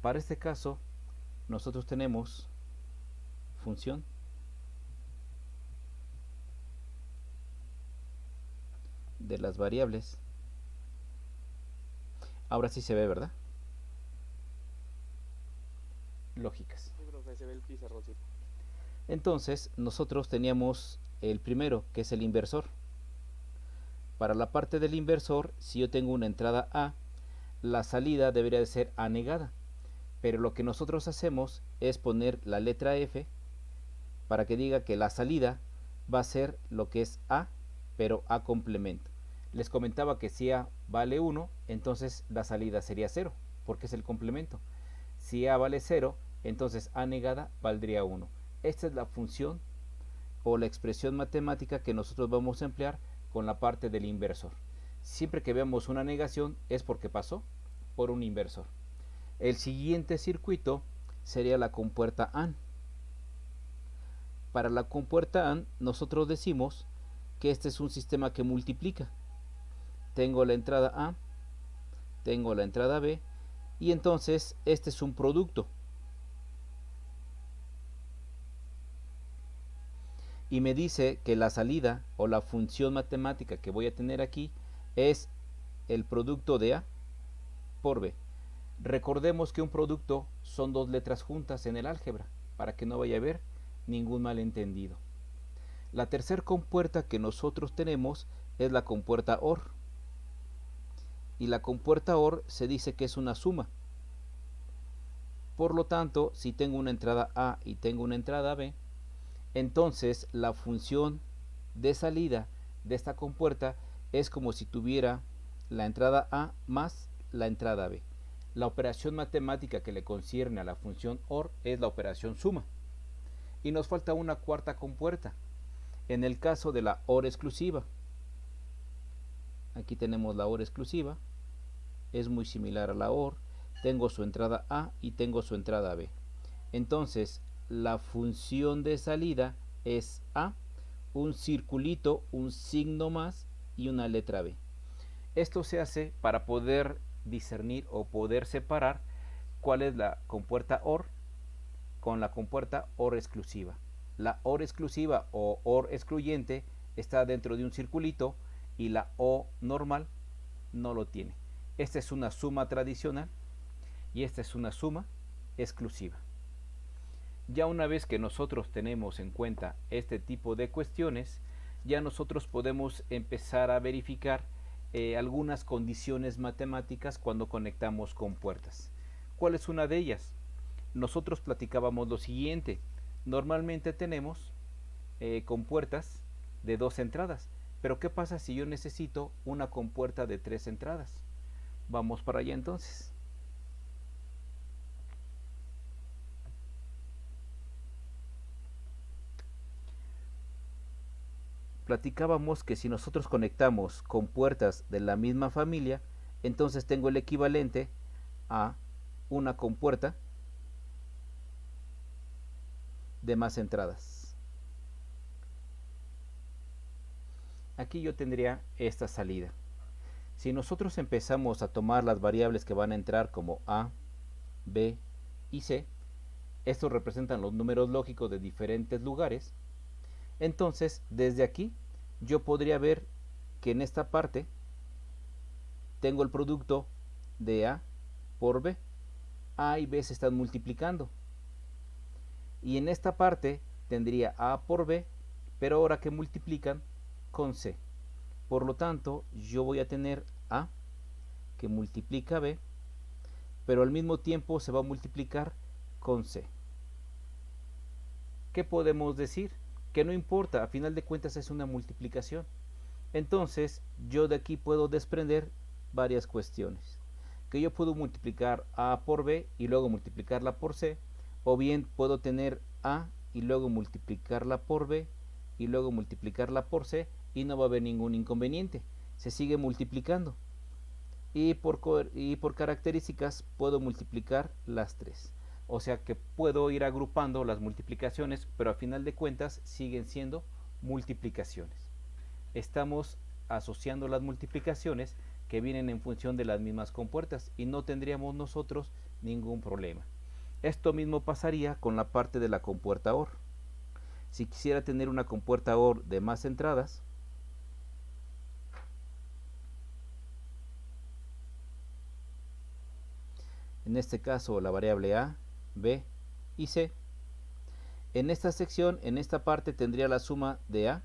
Para este caso, nosotros tenemos función de las variables. Ahora sí se ve, ¿verdad? Lógicas. Sí, profe, se ve el pizarroncito. Entonces, nosotros teníamos el primero, que es el inversor. Para la parte del inversor, si yo tengo una entrada A, la salida debería de ser A negada. Pero lo que nosotros hacemos es poner la letra F para que diga que la salida va a ser lo que es A, pero A complemento. Les comentaba que si A vale 1, entonces la salida sería 0, porque es el complemento. Si A vale 0, entonces A negada valdría 1. Esta es la función o la expresión matemática que nosotros vamos a emplear con la parte del inversor. Siempre que veamos una negación es porque pasó por un inversor. El siguiente circuito sería la compuerta AND. Para la compuerta AND nosotros decimos que este es un sistema que multiplica. Tengo la entrada A, tengo la entrada B, y entonces este es un producto. Y me dice que la salida o la función matemática que voy a tener aquí es el producto de A por B. Recordemos que un producto son dos letras juntas en el álgebra, para que no vaya a haber ningún malentendido. La tercera compuerta que nosotros tenemos es la compuerta OR. Y la compuerta OR se dice que es una suma. Por lo tanto, si tengo una entrada A y tengo una entrada B, entonces la función de salida de esta compuerta es como si tuviera la entrada A más la entrada B. La operación matemática que le concierne a la función OR es la operación suma. Y nos falta una cuarta compuerta. En el caso de la OR exclusiva, aquí tenemos la OR exclusiva, es muy similar a la OR, tengo su entrada A y tengo su entrada B. Entonces, la función de salida es A, un circulito, un signo más y una letra B. Esto se hace para poder discernir o poder separar cuál es la compuerta OR con la compuerta OR exclusiva. La OR exclusiva o OR excluyente está dentro de un circulito y la O normal no lo tiene. Esta es una suma tradicional y esta es una suma exclusiva. Ya una vez que nosotros tenemos en cuenta este tipo de cuestiones, ya nosotros podemos empezar a verificar algunas condiciones matemáticas cuando conectamos con puertas. ¿Cuál es una de ellas? Nosotros platicábamos lo siguiente. Normalmente tenemos compuertas de 2 entradas, pero ¿qué pasa si yo necesito una compuerta de 3 entradas? Vamos para allá entonces. Platicábamos que si nosotros conectamos con puertas de la misma familia, entonces tengo el equivalente a una compuerta de más entradas. Aquí yo tendría esta salida. Si nosotros empezamos a tomar las variables que van a entrar como A, B y C, estos representan los números lógicos de diferentes lugares, entonces desde aquí yo podría ver que en esta parte tengo el producto de A por B. A y B se están multiplicando. Y en esta parte tendría A por B, pero ahora que multiplican con C. Por lo tanto, yo voy a tener A que multiplica B, pero al mismo tiempo se va a multiplicar con C. ¿Qué podemos decir? Que no importa, a final de cuentas es una multiplicación. Entonces, yo de aquí puedo desprender varias cuestiones. Que yo puedo multiplicar A por B y luego multiplicarla por C, o bien puedo tener A y luego multiplicarla por B y luego multiplicarla por C y no va a haber ningún inconveniente. Se sigue multiplicando. Y por características puedo multiplicar las tres. O sea que puedo ir agrupando las multiplicaciones, pero a final de cuentas siguen siendo multiplicaciones. Estamos asociando las multiplicaciones que vienen en función de las mismas compuertas y no tendríamos nosotros ningún problema. Esto mismo pasaría con la parte de la compuerta OR. Si quisiera tener una compuerta OR de más entradas, en este caso la variable A, B y C, en esta sección, en esta parte tendría la suma de A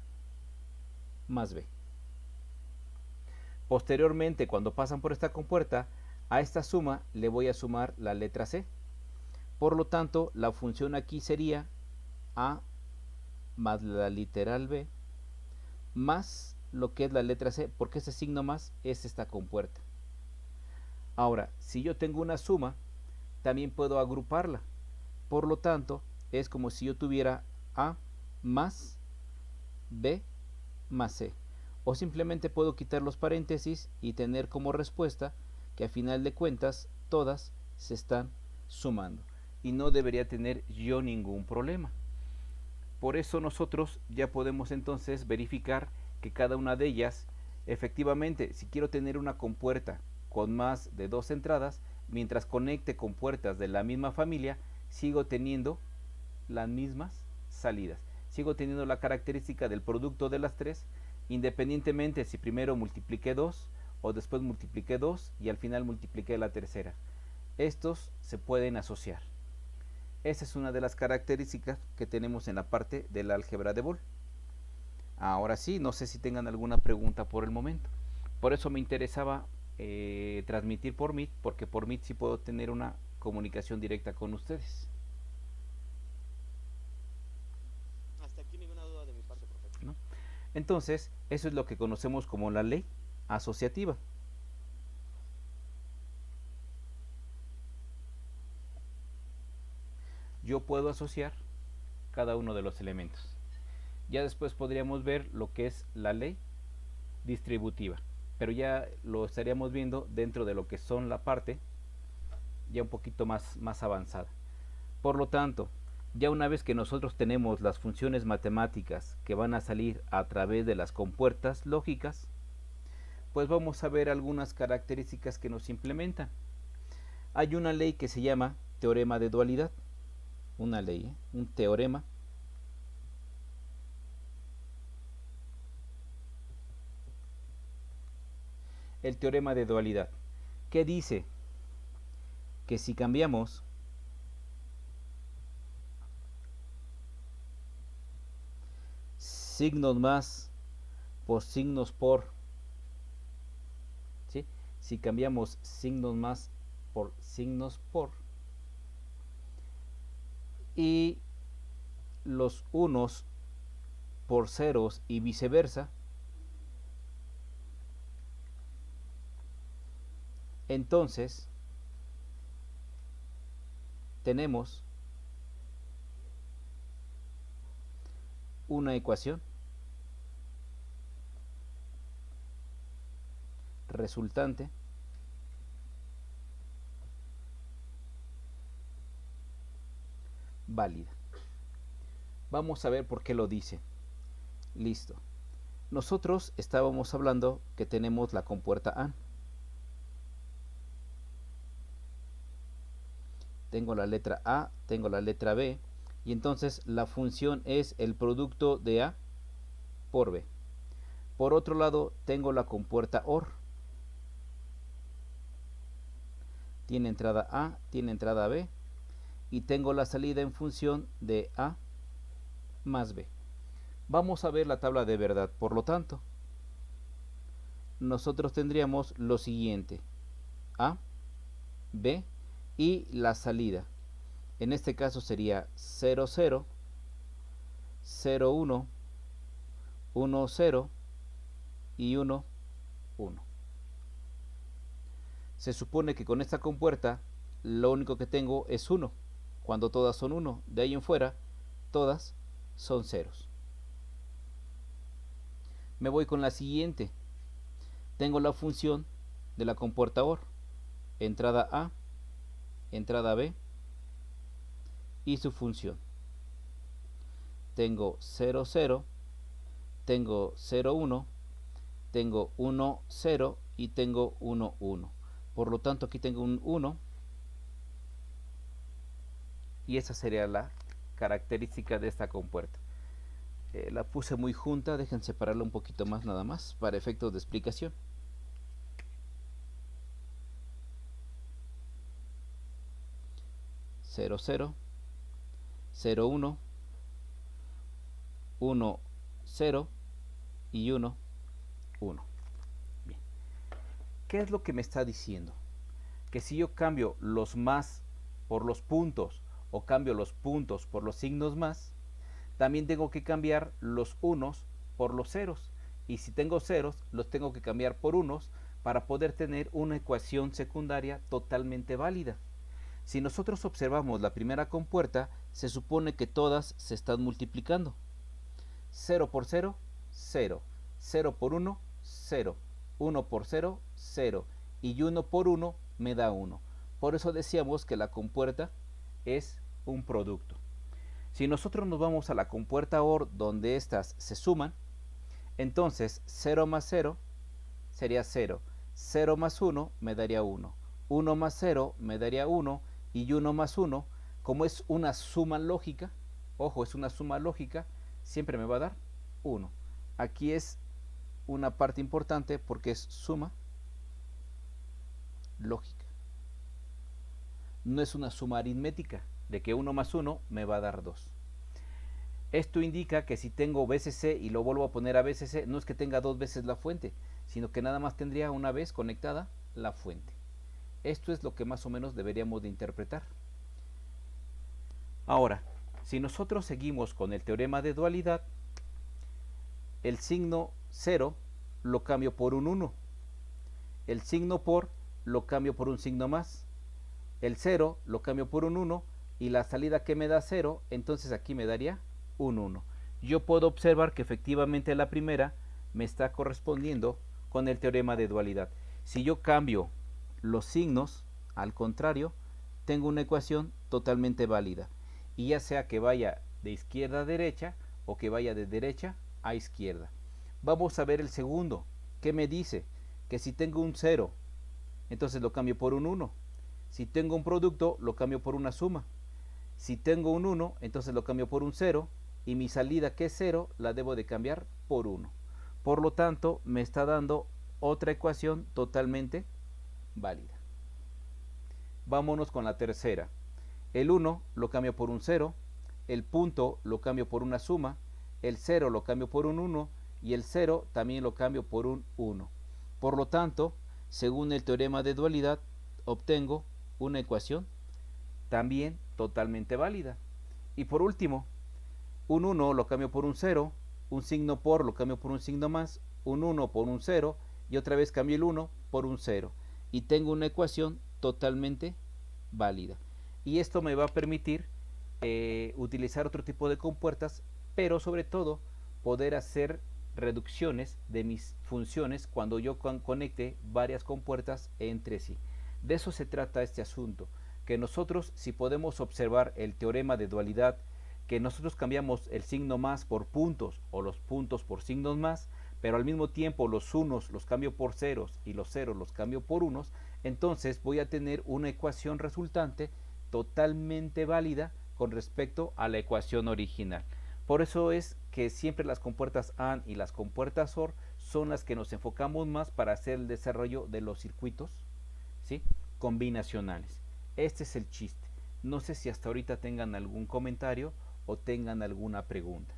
más B. Posteriormente, cuando pasan por esta compuerta, a esta suma le voy a sumar la letra C. Por lo tanto, la función aquí sería A más la literal B más lo que es la letra C, porque ese signo más es esta compuerta. Ahora, si yo tengo una suma, también puedo agruparla. Por lo tanto, es como si yo tuviera A más B más C. O simplemente puedo quitar los paréntesis y tener como respuesta que a final de cuentas todas se están sumando. Y no debería tener yo ningún problema. Por eso nosotros ya podemos entonces verificar que cada una de ellas, efectivamente, si quiero tener una compuerta con más de 2 entradas, mientras conecte compuertas de la misma familia, sigo teniendo las mismas salidas. Sigo teniendo la característica del producto de las tres, independientemente si primero multipliqué 2 o después multipliqué 2 y al final multipliqué la tercera. Estos se pueden asociar. Esa es una de las características que tenemos en la parte del álgebra de Boole. Ahora sí, no sé si tengan alguna pregunta por el momento. Por eso me interesaba transmitir por Meet, porque por Meet sí puedo tener una comunicación directa con ustedes. Hasta aquí ninguna duda de mi parte, profesor. ¿No? Entonces, eso es lo que conocemos como la ley asociativa. Yo puedo asociar cada uno de los elementos. Ya después podríamos ver lo que es la ley distributiva, pero ya lo estaríamos viendo dentro de lo que son la parte ya un poquito más avanzada. Por lo tanto, ya una vez que nosotros tenemos las funciones matemáticas que van a salir a través de las compuertas lógicas, pues vamos a ver algunas características que nos implementan. Hay una ley que se llama teorema de dualidad, una ley, un teorema. El teorema de dualidad, que dice que si cambiamos signos más por signos por, ¿sí? Si cambiamos signos más por signos por y los unos por ceros y viceversa, entonces tenemos una ecuación resultante válida. Vamos a ver por qué lo dice. Listo. Nosotros estábamos hablando que tenemos la compuerta A. Tengo la letra A, tengo la letra B, y entonces la función es el producto de A por B. Por otro lado, tengo la compuerta OR. Tiene entrada A, tiene entrada B, y tengo la salida en función de A más B. Vamos a ver la tabla de verdad. Por lo tanto, nosotros tendríamos lo siguiente: A, B y la salida. En este caso sería 0, 0, 0, 1, 1, 0 y 1, 1. Se supone que con esta compuerta lo único que tengo es 1, cuando todas son 1. De ahí en fuera, todas son ceros. Me voy con la siguiente. Tengo la función de la compuerta OR. Entrada A, entrada B y su función. Tengo 0, 0, tengo 0, 1, tengo 1, 0 y tengo 1, 1. Por lo tanto, aquí tengo un 1, y esa sería la característica de esta compuerta. La puse muy junta, dejen separarla un poquito más nada más para efectos de explicación. Cero, 0, 0, 1, 1, 0 y 1, 1. Bien. ¿Qué es lo que me está diciendo? Que si yo cambio los más por los puntos o cambio los puntos por los signos más, también tengo que cambiar los unos por los ceros. Y si tengo ceros, los tengo que cambiar por unos para poder tener una ecuación secundaria totalmente válida. Si nosotros observamos la primera compuerta, se supone que todas se están multiplicando. 0 por 0, 0. 0 por 1, 0. 1 por 0, 0. Y 1 por 1 me da 1. Por eso decíamos que la compuerta es un producto. Si nosotros nos vamos a la compuerta OR donde estas se suman, entonces 0 más 0 sería 0. 0 más 1 me daría 1. 1 más 0 me daría 1. Y 1 más 1, como es una suma lógica, ojo, es una suma lógica, siempre me va a dar 1. Aquí es una parte importante porque es suma lógica. No es una suma aritmética de que 1 más 1 me va a dar 2. Esto indica que si tengo BCC y lo vuelvo a poner a BCC, no es que tenga dos veces la fuente, sino que nada más tendría una vez conectada la fuente. Esto es lo que más o menos deberíamos de interpretar. Ahora, si nosotros seguimos con el teorema de dualidad, el signo 0 lo cambio por un 1. El signo por lo cambio por un signo más. El 0 lo cambio por un 1 y la salida que me da 0, entonces aquí me daría un 1. Yo puedo observar que efectivamente la primera me está correspondiendo con el teorema de dualidad. Si yo cambio los signos, al contrario, tengo una ecuación totalmente válida. Y ya sea que vaya de izquierda a derecha o que vaya de derecha a izquierda. Vamos a ver el segundo. ¿Qué me dice? Que si tengo un 0, entonces lo cambio por un 1. Si tengo un producto, lo cambio por una suma. Si tengo un 1, entonces lo cambio por un 0. Y mi salida, que es 0, la debo de cambiar por 1. Por lo tanto, me está dando otra ecuación totalmente válida. Vámonos con la tercera. El 1 lo cambio por un 0, el punto lo cambio por una suma, el 0 lo cambio por un 1 y el 0 también lo cambio por un 1. Por lo tanto, según el teorema de dualidad, obtengo una ecuación también totalmente válida. Y por último, un 1 lo cambio por un 0, un signo por lo cambio por un signo más, un 1 por un 0 y otra vez cambio el 1 por un 0. Y tengo una ecuación totalmente válida. Y esto me va a permitir utilizar otro tipo de compuertas, pero sobre todo poder hacer reducciones de mis funciones cuando yo conecte varias compuertas entre sí. De eso se trata este asunto, que nosotros, si podemos observar el teorema de dualidad, que nosotros cambiamos el signo más por puntos o los puntos por signos más, pero al mismo tiempo los unos los cambio por ceros y los ceros los cambio por unos, entonces voy a tener una ecuación resultante totalmente válida con respecto a la ecuación original. Por eso es que siempre las compuertas AND y las compuertas OR son las que nos enfocamos más para hacer el desarrollo de los circuitos, ¿sí?, combinacionales. Este es el chiste. No sé si hasta ahorita tengan algún comentario o tengan alguna pregunta.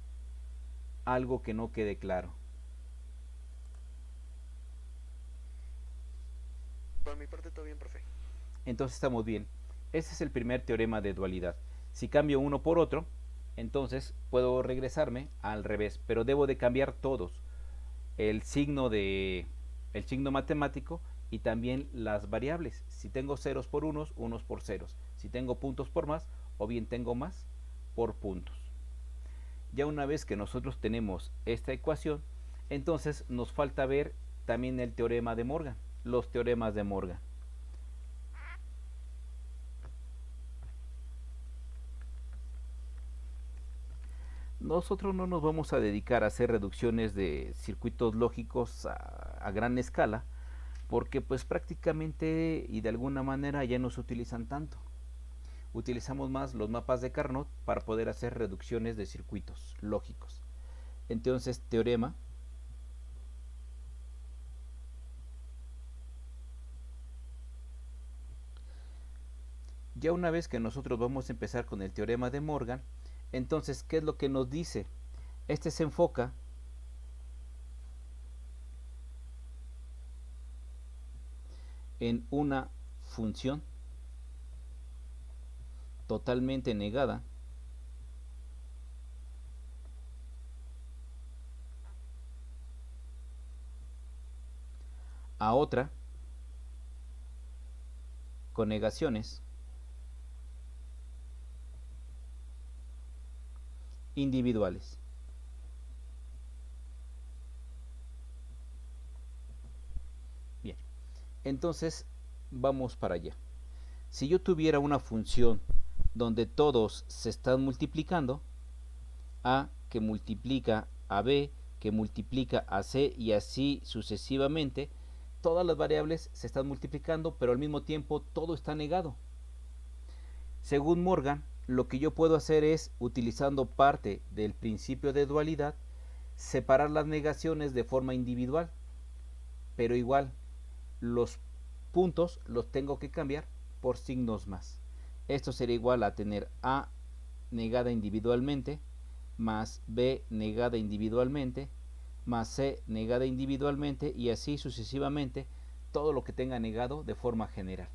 Algo que no quede claro. Por mi parte todo bien, profe. Entonces estamos bien. Ese es el primer teorema de dualidad. Si cambio uno por otro, entonces puedo regresarme al revés, pero debo de cambiar todos. El signo matemático y también las variables. Si tengo ceros por unos, unos por ceros. Si tengo puntos por más, o bien tengo más por puntos. Ya una vez que nosotros tenemos esta ecuación, entonces nos falta ver también el teorema de Morgan, los teoremas de Morgan. Nosotros no nos vamos a dedicar a hacer reducciones de circuitos lógicos a gran escala, porque pues prácticamente y de alguna manera ya no se utilizan tanto. utilizamos más los mapas de Carnot para poder hacer reducciones de circuitos lógicos. Entonces, teorema ya una vez que nosotros vamos a empezar con el teorema de Morgan, entonces, ¿qué es lo que nos dice? Este se enfoca en una función totalmente negada a otra con negaciones individuales. Bien, entonces vamos para allá. Si yo tuviera una función donde todos se están multiplicando, A que multiplica a B, que multiplica a C y así sucesivamente, todas las variables se están multiplicando, pero al mismo tiempo todo está negado. Según Morgan, lo que yo puedo hacer es, utilizando parte del principio de dualidad, separar las negaciones de forma individual, pero igual los puntos los tengo que cambiar por signos más. Esto sería igual a tener A negada individualmente, más B negada individualmente, más C negada individualmente, y así sucesivamente todo lo que tenga negado de forma general.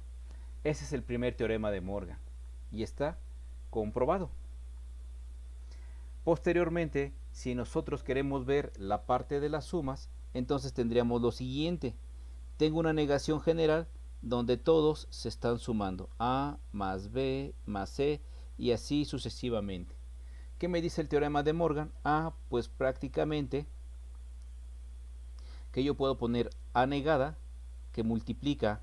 Ese es el primer teorema de Morgan y está comprobado. Posteriormente, si nosotros queremos ver la parte de las sumas, entonces tendríamos lo siguiente. Tengo una negación general donde todos se están sumando, A más B más C y así sucesivamente. ¿Qué me dice el teorema de Morgan? Pues prácticamente que yo puedo poner A negada que multiplica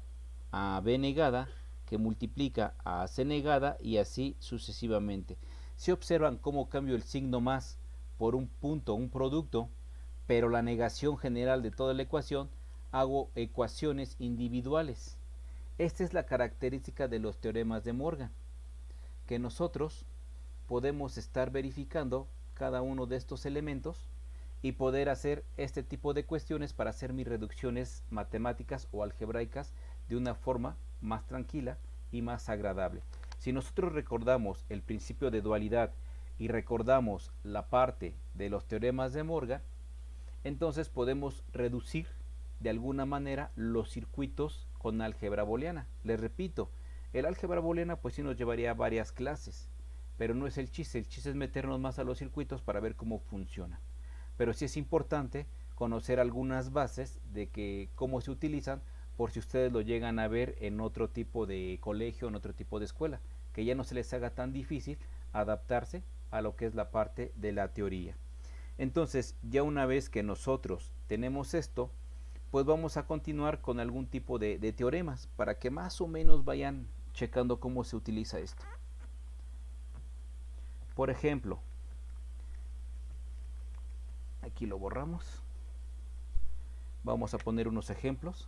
a B negada que multiplica a C negada y así sucesivamente. Si observan cómo cambio el signo más por un punto, un producto, pero la negación general de toda la ecuación, hago ecuaciones individuales. Esta es la característica de los teoremas de Morgan, que nosotros podemos estar verificando cada uno de estos elementos y poder hacer este tipo de cuestiones para hacer mis reducciones matemáticas o algebraicas de una forma más tranquila y más agradable. Si nosotros recordamos el principio de dualidad y recordamos la parte de los teoremas de Morgan, entonces podemos reducir de alguna manera los circuitos con álgebra booleana. Les repito, el álgebra booleana pues sí nos llevaría a varias clases, pero no es el chiste es meternos más a los circuitos para ver cómo funciona. Pero sí es importante conocer algunas bases de cómo se utilizan, por si ustedes lo llegan a ver en otro tipo de colegio, en otro tipo de escuela, que ya no se les haga tan difícil adaptarse a lo que es la parte de la teoría. Entonces, ya una vez que nosotros tenemos esto, pues vamos a continuar con algún tipo de teoremas para que más o menos vayan checando cómo se utiliza esto. Por ejemplo, aquí lo borramos. Vamos a poner unos ejemplos.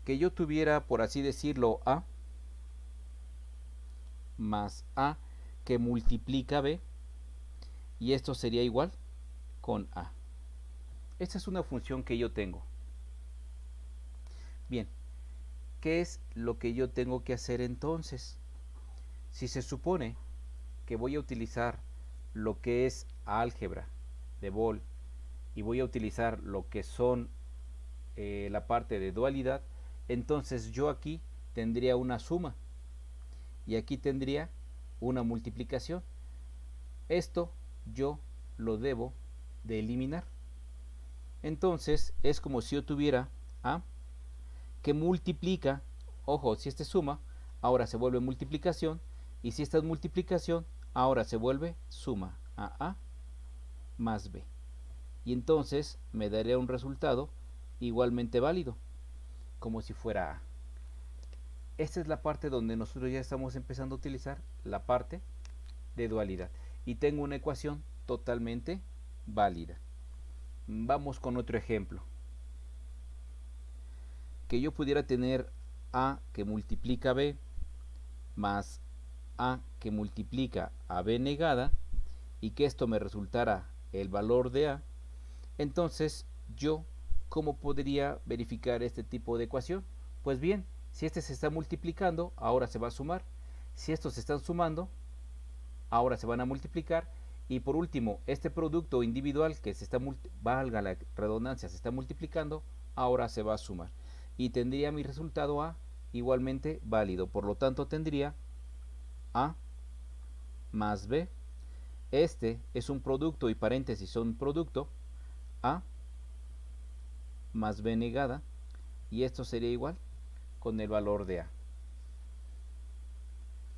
Que yo tuviera, por así decirlo, A más A que multiplica B, y esto sería igual con A. Esta es una función que yo tengo. Bien, ¿qué es lo que yo tengo que hacer entonces? Si se supone que voy a utilizar lo que es álgebra de Boole y voy a utilizar lo que son la parte de dualidad, entonces yo aquí tendría una suma y aquí tendría una multiplicación. Esto yo lo debo de eliminar. Entonces es como si yo tuviera A que multiplica, ojo, si esta es suma, ahora se vuelve multiplicación, y si esta es multiplicación, ahora se vuelve suma, A más B. Y entonces me daría un resultado igualmente válido, como si fuera A. Esta es la parte donde nosotros ya estamos empezando a utilizar la parte de dualidad. Y tengo una ecuación totalmente válida. Vamos con otro ejemplo. que yo pudiera tener A que multiplica B más A que multiplica a B negada y que esto me resultara el valor de A, entonces yo, ¿cómo podría verificar este tipo de ecuación? Pues bien, si este se está multiplicando, ahora se va a sumar. Si estos se están sumando, ahora se van a multiplicar. Y por último, este producto individual que se está, valga la redundancia, se está multiplicando, ahora se va a sumar. Y tendría mi resultado A igualmente válido. Por lo tanto, tendría A más B. Este es un producto y paréntesis son un producto. A más B negada. Y esto sería igual con el valor de A.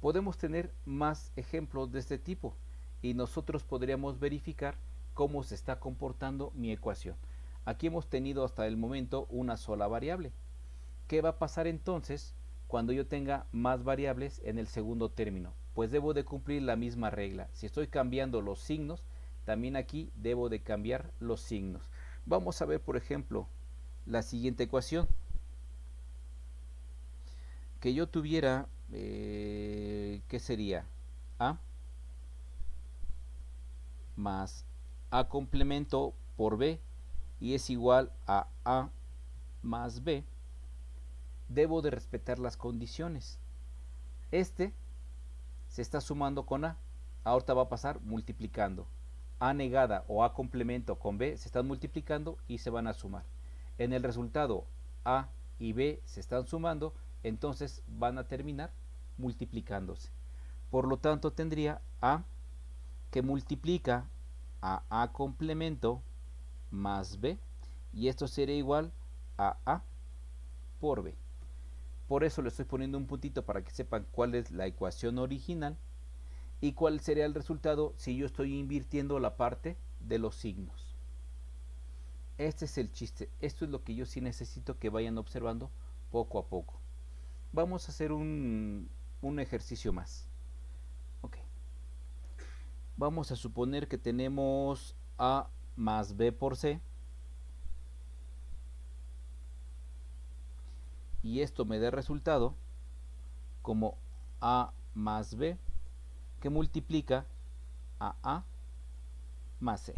Podemos tener más ejemplos de este tipo y nosotros podríamos verificar cómo se está comportando mi ecuación. Aquí hemos tenido hasta el momento una sola variable. ¿Qué va a pasar entonces cuando yo tenga más variables en el segundo término? Pues debo de cumplir la misma regla. Si estoy cambiando los signos, también aquí debo de cambiar los signos. Vamos a ver, por ejemplo, la siguiente ecuación. Que yo tuviera, ¿qué sería? A más A complemento por B y es igual a A más B. Debo de respetar las condiciones. Este se está sumando con A. Ahorita va a pasar multiplicando. A negada o A complemento con B se están multiplicando y se van a sumar. En el resultado A y B se están sumando, entonces van a terminar multiplicándose. Por lo tanto tendría A que multiplica a A complemento más B y esto sería igual a A por B. Por eso le estoy poniendo un puntito para que sepan cuál es la ecuación original y cuál sería el resultado si yo estoy invirtiendo la parte de los signos. Este es el chiste. Esto es lo que yo sí necesito que vayan observando poco a poco. Vamos a hacer un ejercicio más. Ok. Vamos a suponer que tenemos A más B por C. Y esto me da resultado como A más B que multiplica a A más C.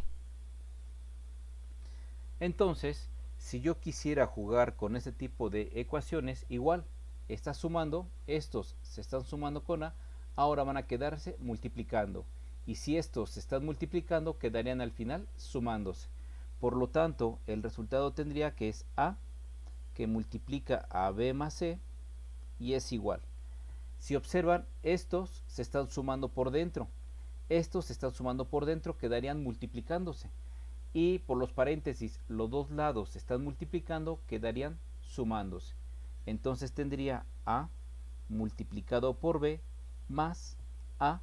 Entonces, si yo quisiera jugar con este tipo de ecuaciones, igual, está sumando, estos se están sumando con A, ahora van a quedarse multiplicando. Y si estos se están multiplicando, quedarían al final sumándose. Por lo tanto, el resultado tendría que es A que multiplica a B más C y es igual. Si observan, estos se están sumando por dentro. Estos se están sumando por dentro, quedarían multiplicándose. Y por los paréntesis, los dos lados se están multiplicando, quedarían sumándose. Entonces tendría A multiplicado por B más A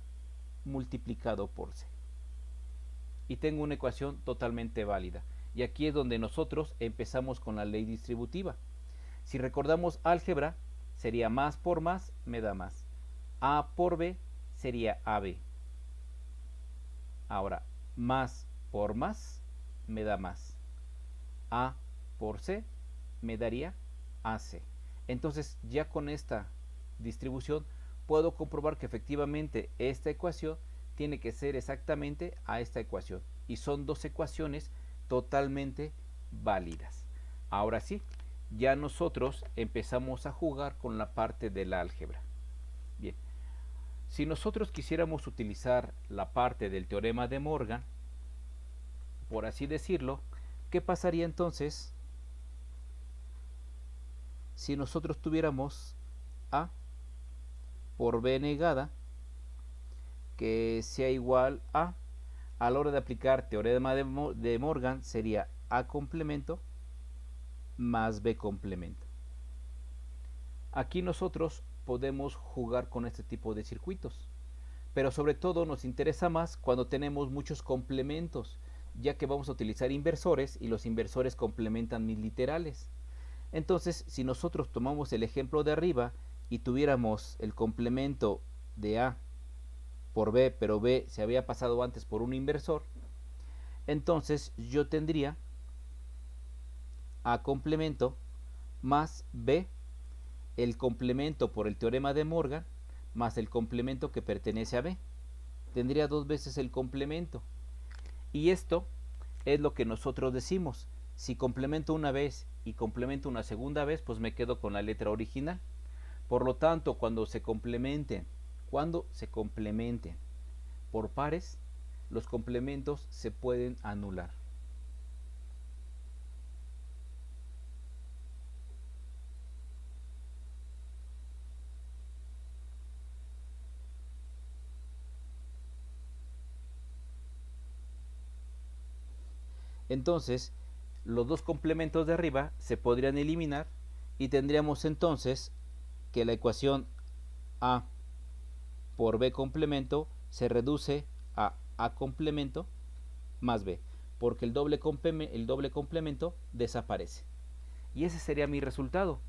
multiplicado por C. Y tengo una ecuación totalmente válida. Y aquí es donde nosotros empezamos con la ley distributiva. Si recordamos álgebra, sería más por más me da más. A por B sería AB. Ahora, más por más me da más. A por C me daría AC. Entonces, ya con esta distribución puedo comprobar que efectivamente esta ecuación tiene que ser exactamente a esta ecuación. Y son dos ecuaciones totalmente válidas. Ahora sí, ya nosotros empezamos a jugar con la parte del álgebra. Bien, si nosotros quisiéramos utilizar la parte del teorema de Morgan, por así decirlo, ¿qué pasaría entonces si nosotros tuviéramos A por B negada que sea igual a la hora de aplicar teorema de Morgan sería A complemento más B complemento? Aquí nosotros podemos jugar con este tipo de circuitos, pero sobre todo nos interesa más cuando tenemos muchos complementos, ya que vamos a utilizar inversores y los inversores complementan mis literales. Entonces, si nosotros tomamos el ejemplo de arriba y tuviéramos el complemento de A por B, pero B se había pasado antes por un inversor, entonces yo tendría A complemento más B, el complemento por el teorema de Morgan, más el complemento que pertenece a B. Tendría dos veces el complemento. Y esto es lo que nosotros decimos. Si complemento una vez y complemento una segunda vez, pues me quedo con la letra original. Por lo tanto, cuando se complementen por pares, los complementos se pueden anular. Entonces, los dos complementos de arriba se podrían eliminar y tendríamos entonces que la ecuación A por B complemento se reduce a A complemento más B, porque el doble complemento desaparece. Y ese sería mi resultado.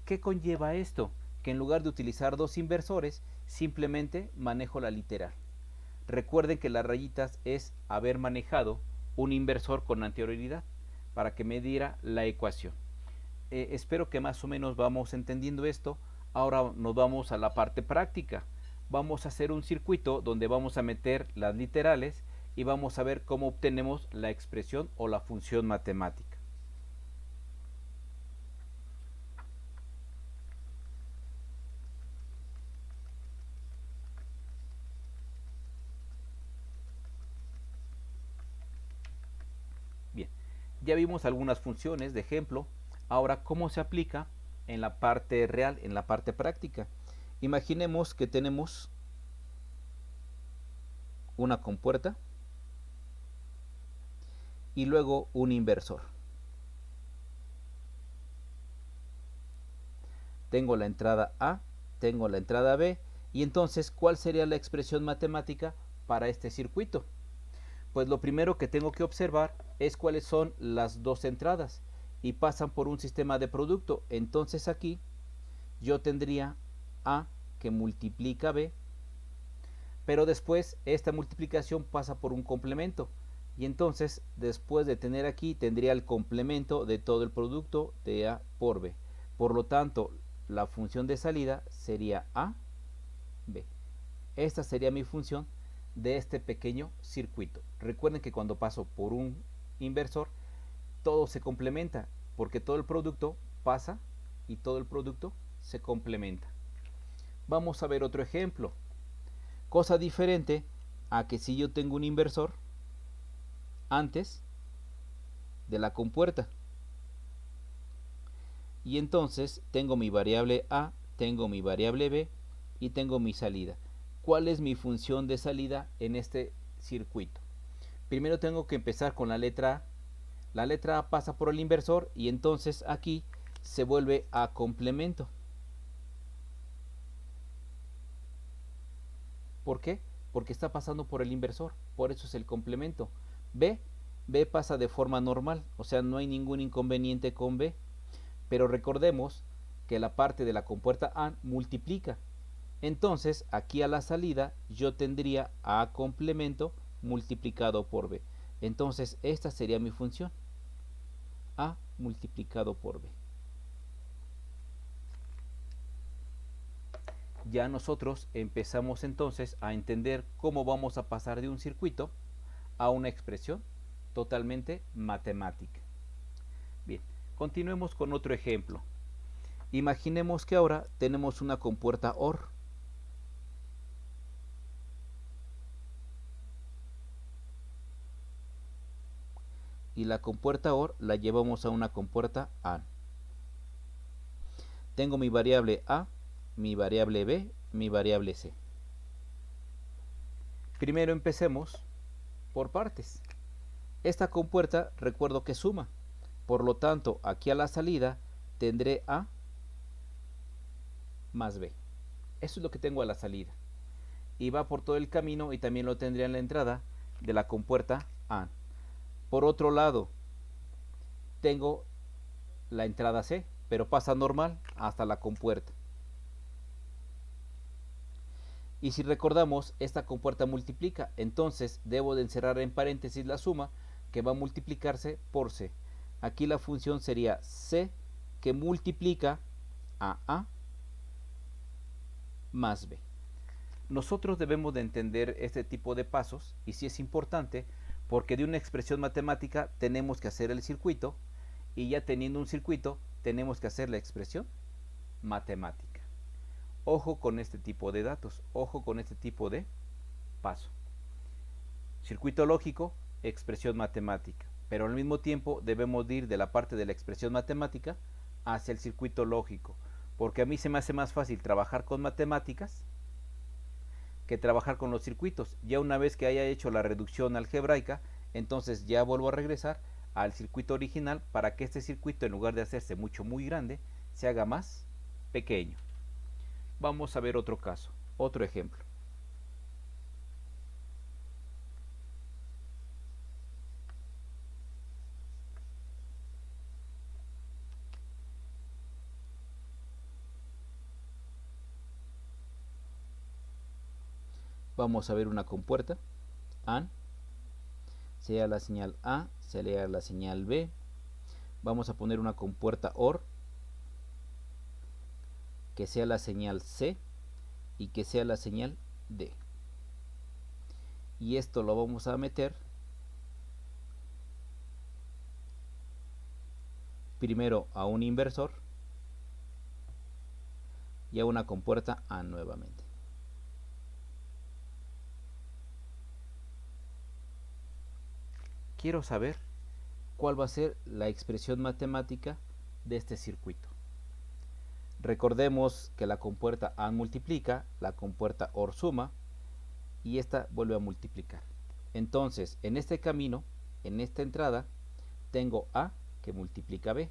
¿Qué conlleva esto? Que en lugar de utilizar dos inversores, simplemente manejo la literal. Recuerden que las rayitas es haber manejado un inversor con anterioridad para que me diera la ecuación. Espero que más o menos vamos entendiendo esto. Ahora nos vamos a la parte práctica. Vamos a hacer un circuito donde vamos a meter las literales y vamos a ver cómo obtenemos la expresión o la función matemática. Bien, ya vimos algunas funciones de ejemplo. Ahora, ¿cómo se aplica en la parte real, en la parte práctica? Imaginemos que tenemos una compuerta y luego un inversor. Tengo la entrada A, tengo la entrada B, y entonces, ¿cuál sería la expresión matemática para este circuito? Pues lo primero que tengo que observar es cuáles son las dos entradas y pasan por un sistema de producto. Entonces aquí yo tendría A que multiplica B, pero después esta multiplicación pasa por un complemento. Y entonces, después de tener aquí, tendría el complemento de todo el producto de A por B. Por lo tanto, la función de salida sería A, B. Esta sería mi función de este pequeño circuito. Recuerden que cuando paso por un inversor, todo se complementa, porque todo el producto pasa y todo el producto se complementa. Vamos a ver otro ejemplo. Cosa diferente a que si yo tengo un inversor antes de la compuerta. Y entonces tengo mi variable A, tengo mi variable B y tengo mi salida. ¿Cuál es mi función de salida en este circuito? Primero tengo que empezar con la letra A. La letra A pasa por el inversor y entonces aquí se vuelve a complemento. ¿Por qué? Porque está pasando por el inversor, por eso es el complemento. B pasa de forma normal, o sea, no hay ningún inconveniente con B. Pero recordemos que la parte de la compuerta A multiplica. Entonces, aquí a la salida yo tendría A complemento multiplicado por B. Entonces, esta sería mi función. A multiplicado por B. Ya nosotros empezamos entonces a entender cómo vamos a pasar de un circuito a una expresión totalmente matemática. Bien, continuemos con otro ejemplo. Imaginemos que ahora tenemos una compuerta OR. Y la compuerta OR la llevamos a una compuerta AND. Tengo mi variable A, mi variable B, mi variable C. Primero empecemos por partes. Esta compuerta recuerdo que suma. Por lo tanto, aquí a la salida tendré A más B. Eso es lo que tengo a la salida. Y va por todo el camino y también lo tendría en la entrada de la compuerta AND. Por otro lado, tengo la entrada C, pero pasa normal hasta la compuerta. Y si recordamos, esta compuerta multiplica, entonces debo de encerrar en paréntesis la suma que va a multiplicarse por C. Aquí la función sería C que multiplica a A más B. Nosotros debemos de entender este tipo de pasos y sí es importante porque de una expresión matemática tenemos que hacer el circuito y ya teniendo un circuito tenemos que hacer la expresión matemática. Ojo con este tipo de datos, ojo con este tipo de paso. Circuito lógico, expresión matemática, pero al mismo tiempo debemos de ir de la parte de la expresión matemática hacia el circuito lógico, porque a mí se me hace más fácil trabajar con matemáticas que trabajar con los circuitos. Ya una vez que haya hecho la reducción algebraica, entonces ya vuelvo a regresar al circuito original para que este circuito, en lugar de hacerse muy grande, se haga más pequeño. Vamos a ver otro caso, otro ejemplo. Vamos a ver una compuerta AND, sea la señal A, sea la señal B. Vamos a poner una compuerta OR, que sea la señal C y que sea la señal D. Y esto lo vamos a meter primero a un inversor y a una compuerta AND nuevamente. Quiero saber cuál va a ser la expresión matemática de este circuito. Recordemos que la compuerta AND multiplica, la compuerta OR suma y esta vuelve a multiplicar. Entonces, en este camino, en esta entrada, tengo A que multiplica B.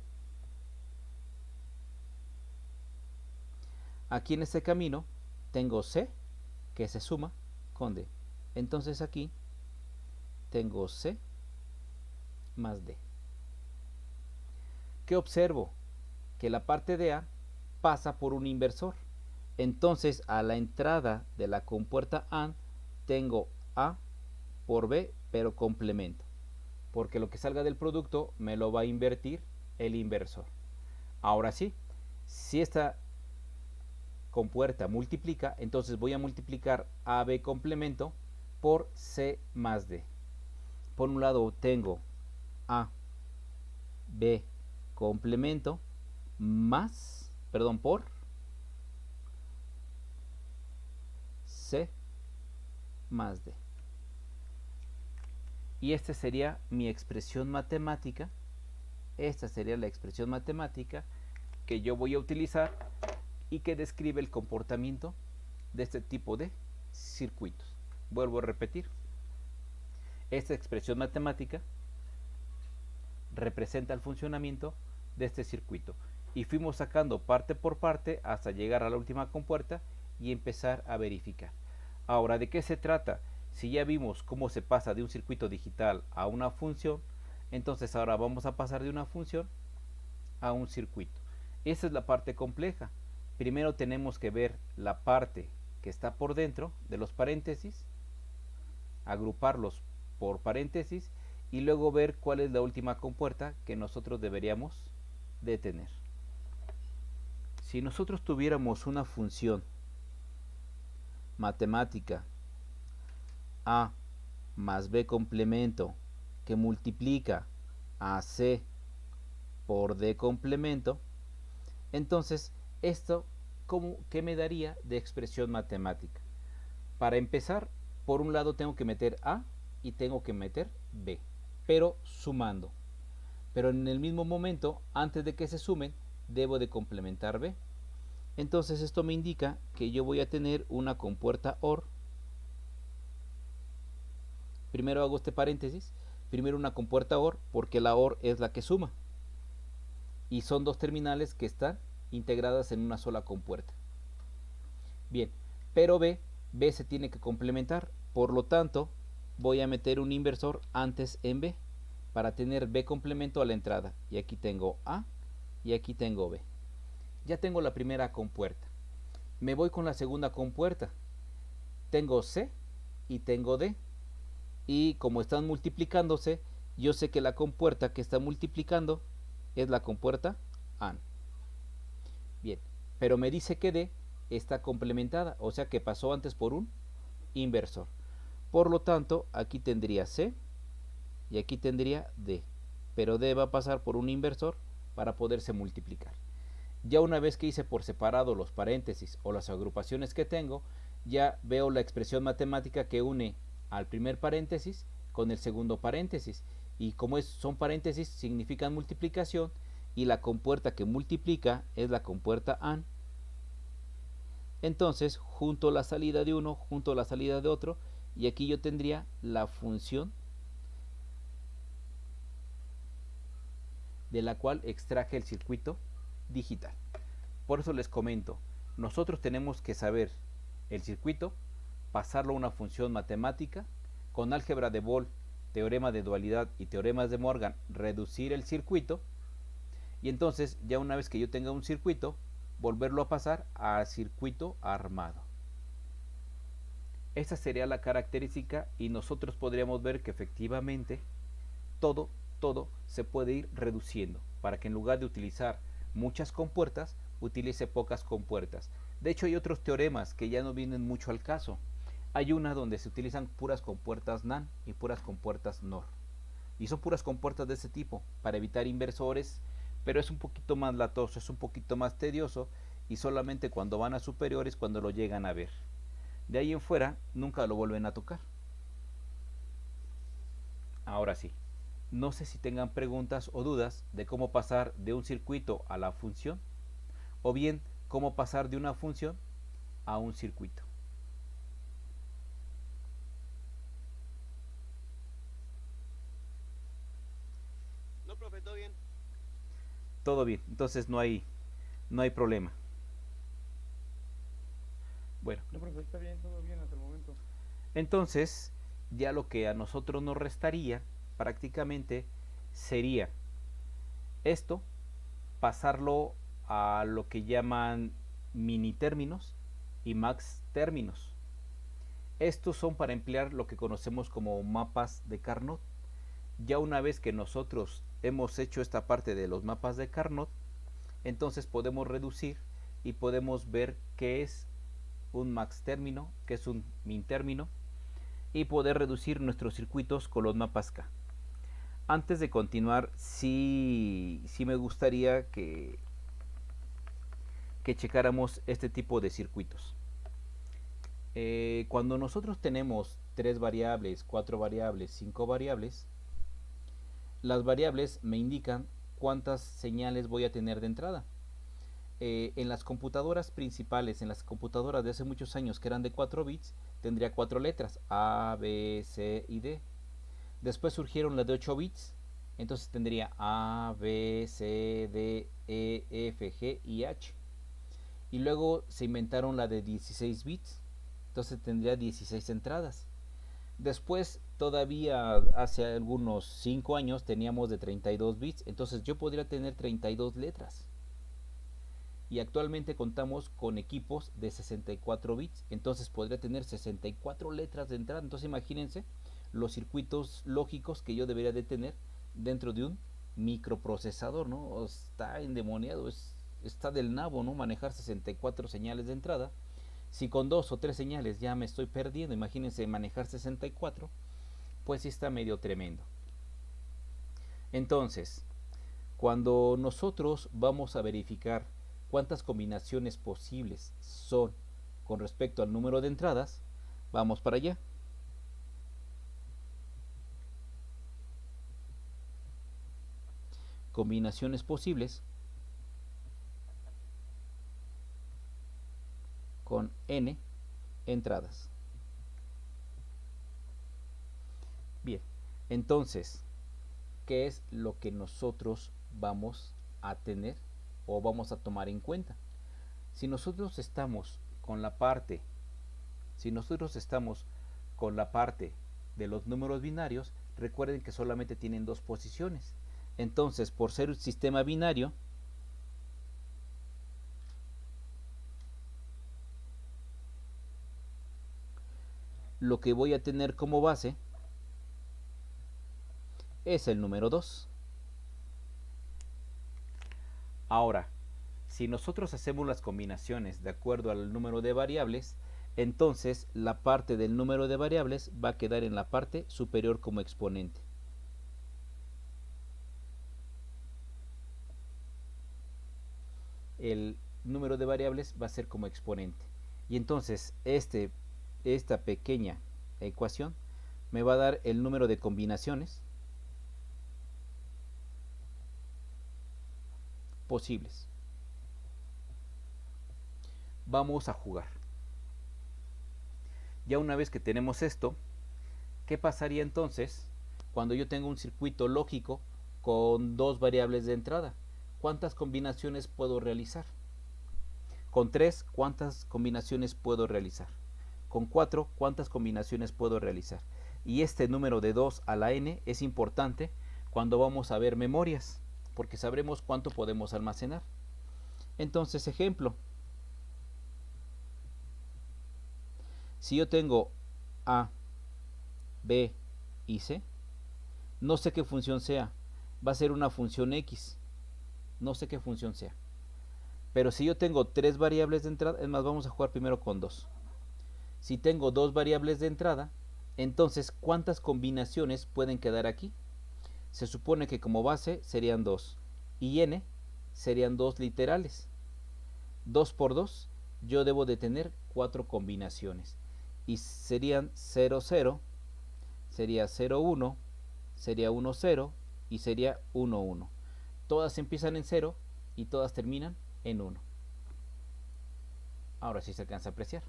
Aquí en este camino tengo C que se suma con D. Entonces aquí tengo C más D. ¿Qué observo? Que la parte de A pasa por un inversor. Entonces a la entrada de la compuerta AND tengo A por B, pero complemento. Porque lo que salga del producto me lo va a invertir el inversor. Ahora sí, si esta compuerta multiplica, entonces voy a multiplicar AB complemento por C más D. Por un lado tengo A, B complemento más, por C más D. Y esta sería mi expresión matemática. Esta sería la expresión matemática que yo voy a utilizar y que describe el comportamiento de este tipo de circuitos. Vuelvo a repetir. Esta expresión matemática representa el funcionamiento de este circuito. Y fuimos sacando parte por parte hasta llegar a la última compuerta y empezar a verificar. Ahora, ¿de qué se trata? Si ya vimos cómo se pasa de un circuito digital a una función, entonces ahora vamos a pasar de una función a un circuito. Esa es la parte compleja. Primero tenemos que ver la parte que está por dentro de los paréntesis, agruparlos por paréntesis y luego ver cuál es la última compuerta que nosotros deberíamos de tener. Si nosotros tuviéramos una función matemática A más B complemento que multiplica a C por D complemento, entonces esto ¿qué me daría de expresión matemática? Para empezar, por un lado tengo que meter A y tengo que meter B, pero sumando. Pero en el mismo momento, antes de que se sumen, debo de complementar B. Entonces esto me indica que yo voy a tener una compuerta OR. Primero hago este paréntesis, primero una compuerta OR porque la OR es la que suma. Y son dos terminales que están integradas en una sola compuerta. Bien, pero B se tiene que complementar, por lo tanto voy a meter un inversor antes en B para tener B complemento a la entrada. Y aquí tengo A y aquí tengo B. Ya tengo la primera compuerta. Me voy con la segunda compuerta. Tengo C y tengo D. Y como están multiplicándose, yo sé que la compuerta que está multiplicando es la compuerta AND. Bien, pero me dice que D está complementada, o sea que pasó antes por un inversor. Por lo tanto, aquí tendría C y aquí tendría D, pero D va a pasar por un inversor para poderse multiplicar. Ya una vez que hice por separado los paréntesis o las agrupaciones que tengo, ya veo la expresión matemática que une al primer paréntesis con el segundo paréntesis, y como son paréntesis significan multiplicación, y la compuerta que multiplica es la compuerta AND. Entonces junto la salida de uno junto la salida de otro, y aquí yo tendría la función de la cual extraje el circuito digital. Por eso les comento, nosotros tenemos que saber el circuito, pasarlo a una función matemática, con álgebra de Boole, teorema de dualidad y teoremas de Morgan, reducir el circuito, y entonces ya una vez que yo tenga un circuito, volverlo a pasar a circuito armado. Esa sería la característica, y nosotros podríamos ver que efectivamente todo se puede ir reduciendo para que en lugar de utilizar muchas compuertas, utilice pocas compuertas. De hecho, hay otros teoremas que ya no vienen mucho al caso. Hay una donde se utilizan puras compuertas NaN y puras compuertas NOR, y son puras compuertas de ese tipo para evitar inversores, pero es un poquito más latoso, es un poquito más tedioso, y solamente cuando van a superiores cuando lo llegan a ver. De ahí en fuera nunca lo vuelven a tocar. Ahora sí, no sé si tengan preguntas o dudas de cómo pasar de un circuito a la función, o bien cómo pasar de una función a un circuito. No, profe, todo bien. Todo bien, entonces no hay problema. Bueno, No, profe, está bien, todo bien hasta el momento. entonces ya lo que a nosotros nos restaría prácticamente sería esto, pasarlo a lo que llaman mini términos y max términos. Estos son para emplear lo que conocemos como mapas de Carnot. Ya una vez que nosotros hemos hecho esta parte de los mapas de Carnot, entonces podemos reducir y podemos ver qué es un max término, qué es un min término, y poder reducir nuestros circuitos con los mapas K. Antes de continuar, sí me gustaría que checáramos este tipo de circuitos. Cuando nosotros tenemos 3 variables, 4 variables, 5 variables, las variables me indican cuántas señales voy a tener de entrada. En las computadoras principales, en las computadoras de hace muchos años que eran de 4 bits, tendría 4 letras, A, B, C y D. Después surgieron las de 8 bits, entonces tendría A, B, C, D, E, F, G y H. Y luego se inventaron la de 16 bits, entonces tendría 16 entradas. Después, todavía hace algunos 5 años, teníamos de 32 bits, entonces yo podría tener 32 letras. Y actualmente contamos con equipos de 64 bits, entonces podría tener 64 letras de entrada. Entonces imagínense los circuitos lógicos que yo debería de tener dentro de un microprocesador, ¿no? Está endemoniado, está del nabo, ¿no? Manejar 64 señales de entrada. Si con 2 o 3 señales ya me estoy perdiendo, imagínense manejar 64, pues sí está medio tremendo. Entonces, cuando nosotros vamos a verificar cuántas combinaciones posibles son con respecto al número de entradas, vamos para allá. Combinaciones posibles con n entradas. Bien, entonces, ¿qué es lo que nosotros vamos a tener o vamos a tomar en cuenta? Si nosotros estamos con la parte de los números binarios, recuerden que solamente tienen 2 posiciones. Entonces, por ser un sistema binario, lo que voy a tener como base es el número 2. Ahora, si nosotros hacemos las combinaciones de acuerdo al número de variables, entonces la parte del número de variables va a quedar en la parte superior como exponente. El número de variables va a ser como exponente. Y entonces esta pequeña ecuación me va a dar el número de combinaciones posibles. Vamos a jugar. Ya una vez que tenemos esto, ¿qué pasaría entonces cuando yo tengo un circuito lógico con dos variables de entrada? ¿Cuántas combinaciones puedo realizar? Con 3, ¿cuántas combinaciones puedo realizar? Con 4, ¿cuántas combinaciones puedo realizar? Y este número de 2 a la n es importante cuando vamos a ver memorias, porque sabremos cuánto podemos almacenar. Entonces, ejemplo. Si yo tengo A, B y C, no sé qué función sea. Va a ser una función X. No sé qué función sea. Pero si yo tengo 3 variables de entrada, es más, vamos a jugar primero con 2. Si tengo 2 variables de entrada, entonces, ¿cuántas combinaciones pueden quedar aquí? Se supone que como base serían 2. Y n serían 2 literales. 2 por 2, yo debo de tener 4 combinaciones. Y serían 0, 0, sería 0, 1, sería 1, 0 y sería 1, 1. Todas empiezan en 0 y todas terminan en 1. Ahora sí se alcanza a apreciar.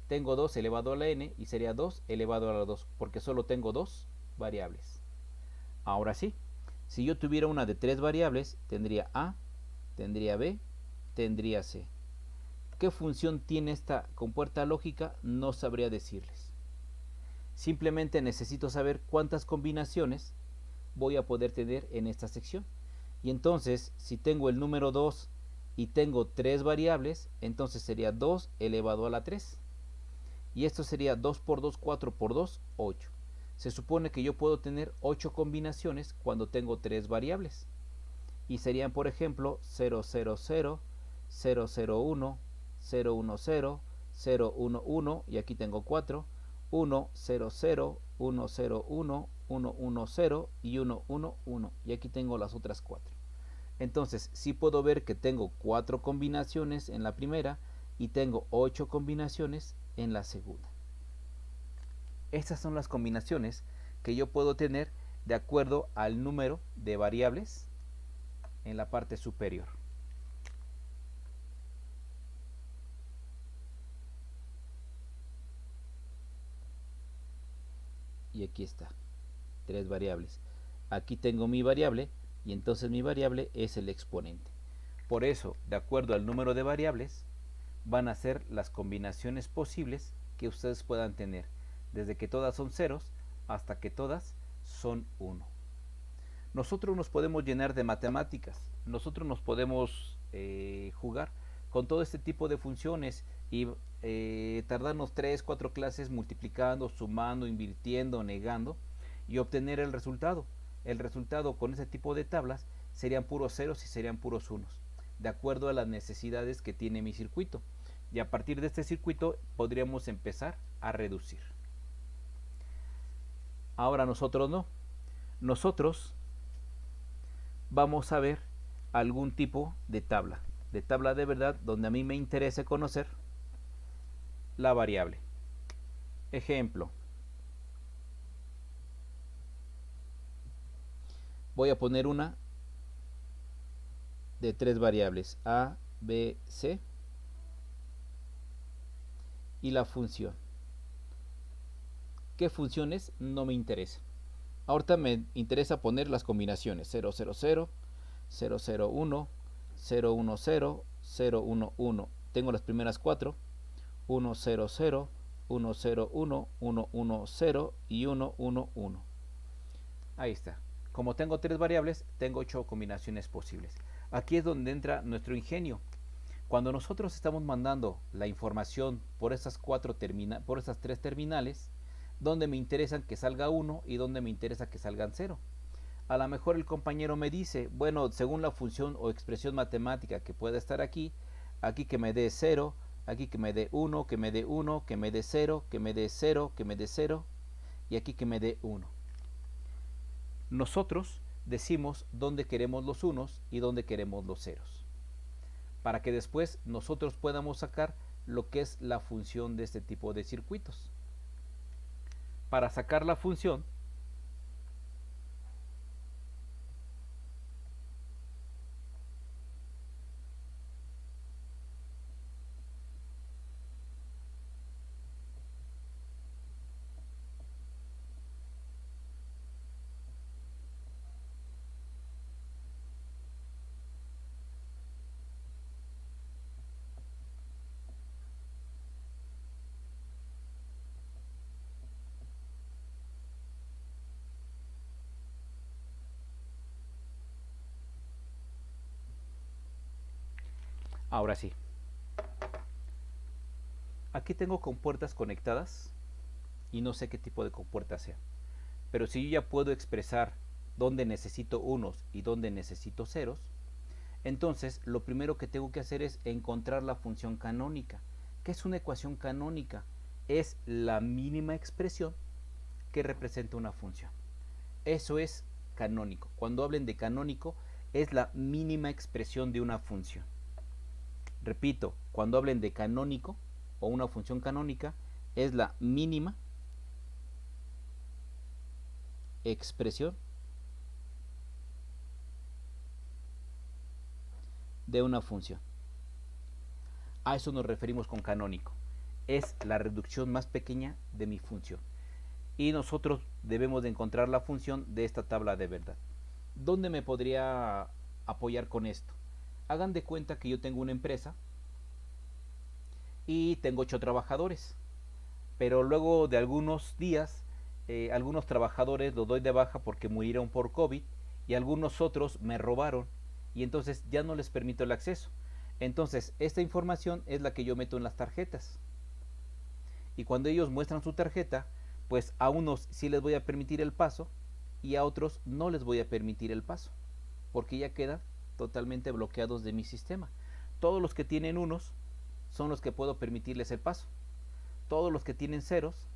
Tengo 2 elevado a la n y sería 2 elevado a la 2, porque solo tengo 2 variables. Ahora sí, si yo tuviera una de 3 variables, tendría A, tendría B, tendría C. ¿Qué función tiene esta compuerta lógica? No sabría decirles. Simplemente necesito saber cuántas combinaciones voy a poder tener en esta sección. Y entonces, si tengo el número 2 y tengo 3 variables, entonces sería 2 elevado a la 3. Y esto sería 2 por 2, 4 por 2, 8. Se supone que yo puedo tener 8 combinaciones cuando tengo 3 variables. Y serían, por ejemplo, 0, 0, 0, 0, 0, 1, 0, 1, 0, 0, 1, 1, y aquí tengo 4, 1, 0, 0, 1, 0, 1, 1, 1, 0 y 1, 1, 1. Y aquí tengo las otras 4. Entonces, sí puedo ver que tengo 4 combinaciones en la primera y tengo 8 combinaciones en la segunda. Estas son las combinaciones que yo puedo tener de acuerdo al número de variables en la parte superior. Y aquí está, 3 variables. Aquí tengo mi variable y entonces mi variable es el exponente. Por eso, de acuerdo al número de variables, van a ser las combinaciones posibles que ustedes puedan tener, desde que todas son ceros hasta que todas son 1. Nosotros nos podemos llenar de matemáticas, nosotros nos podemos jugar con todo este tipo de funciones y tardarnos 3, 4 clases multiplicando, sumando, invirtiendo, negando y obtener el resultado. El resultado con ese tipo de tablas serían puros ceros y serían puros unos, de acuerdo a las necesidades que tiene mi circuito. Y a partir de este circuito podríamos empezar a reducir. Ahora nosotros no. Nosotros vamos a ver algún tipo de tabla de verdad, donde a mí me interese conocer la variable. Ejemplo. Voy a poner una de 3 variables, A, B, C, y la función. ¿Qué funciones? No me interesa. Ahorita me interesa poner las combinaciones 0, 0, 0, 0, 0, 1, 0, 1, 0, 0, 1, 1. Tengo las primeras 4, 1, 0, 0, 1, 0, 1, 1, 1, 0 y 1, 1, 1. Ahí está. Como tengo 3 variables, tengo 8 combinaciones posibles. Aquí es donde entra nuestro ingenio. Cuando nosotros estamos mandando la información por esas 3 terminales, donde me interesan que salga 1 y donde me interesa que salgan 0. A lo mejor el compañero me dice, bueno, según la función o expresión matemática que pueda estar aquí, aquí que me dé 0, aquí que me dé 1, que me dé 1, que me dé 0, que me dé 0, que me dé 0, y aquí que me dé 1. Nosotros decimos dónde queremos los unos y dónde queremos los ceros, para que después nosotros podamos sacar lo que es la función de este tipo de circuitos. Para sacar la función, ahora sí, aquí tengo compuertas conectadas y no sé qué tipo de compuerta sea, pero si yo ya puedo expresar dónde necesito unos y dónde necesito ceros, entonces lo primero que tengo que hacer es encontrar la función canónica. ¿Qué es una ecuación canónica? Es la mínima expresión que representa una función. Eso es canónico. Cuando hablen de canónico, es la mínima expresión de una función. Repito, cuando hablen de canónico o una función canónica, es la mínima expresión de una función. A eso nos referimos con canónico. Es la reducción más pequeña de mi función. Y nosotros debemos de encontrar la función de esta tabla de verdad. ¿Dónde me podría apoyar con esto? Hagan de cuenta que yo tengo una empresa y tengo 8 trabajadores, pero luego de algunos días algunos trabajadores los doy de baja porque murieron por COVID y algunos otros me robaron y entonces ya no les permito el acceso. Entonces esta información es la que yo meto en las tarjetas y cuando ellos muestran su tarjeta, pues a unos sí les voy a permitir el paso y a otros no les voy a permitir el paso porque ya quedan totalmente bloqueados de mi sistema. Todos los que tienen unos son los que puedo permitirles el paso. Todos los que tienen ceros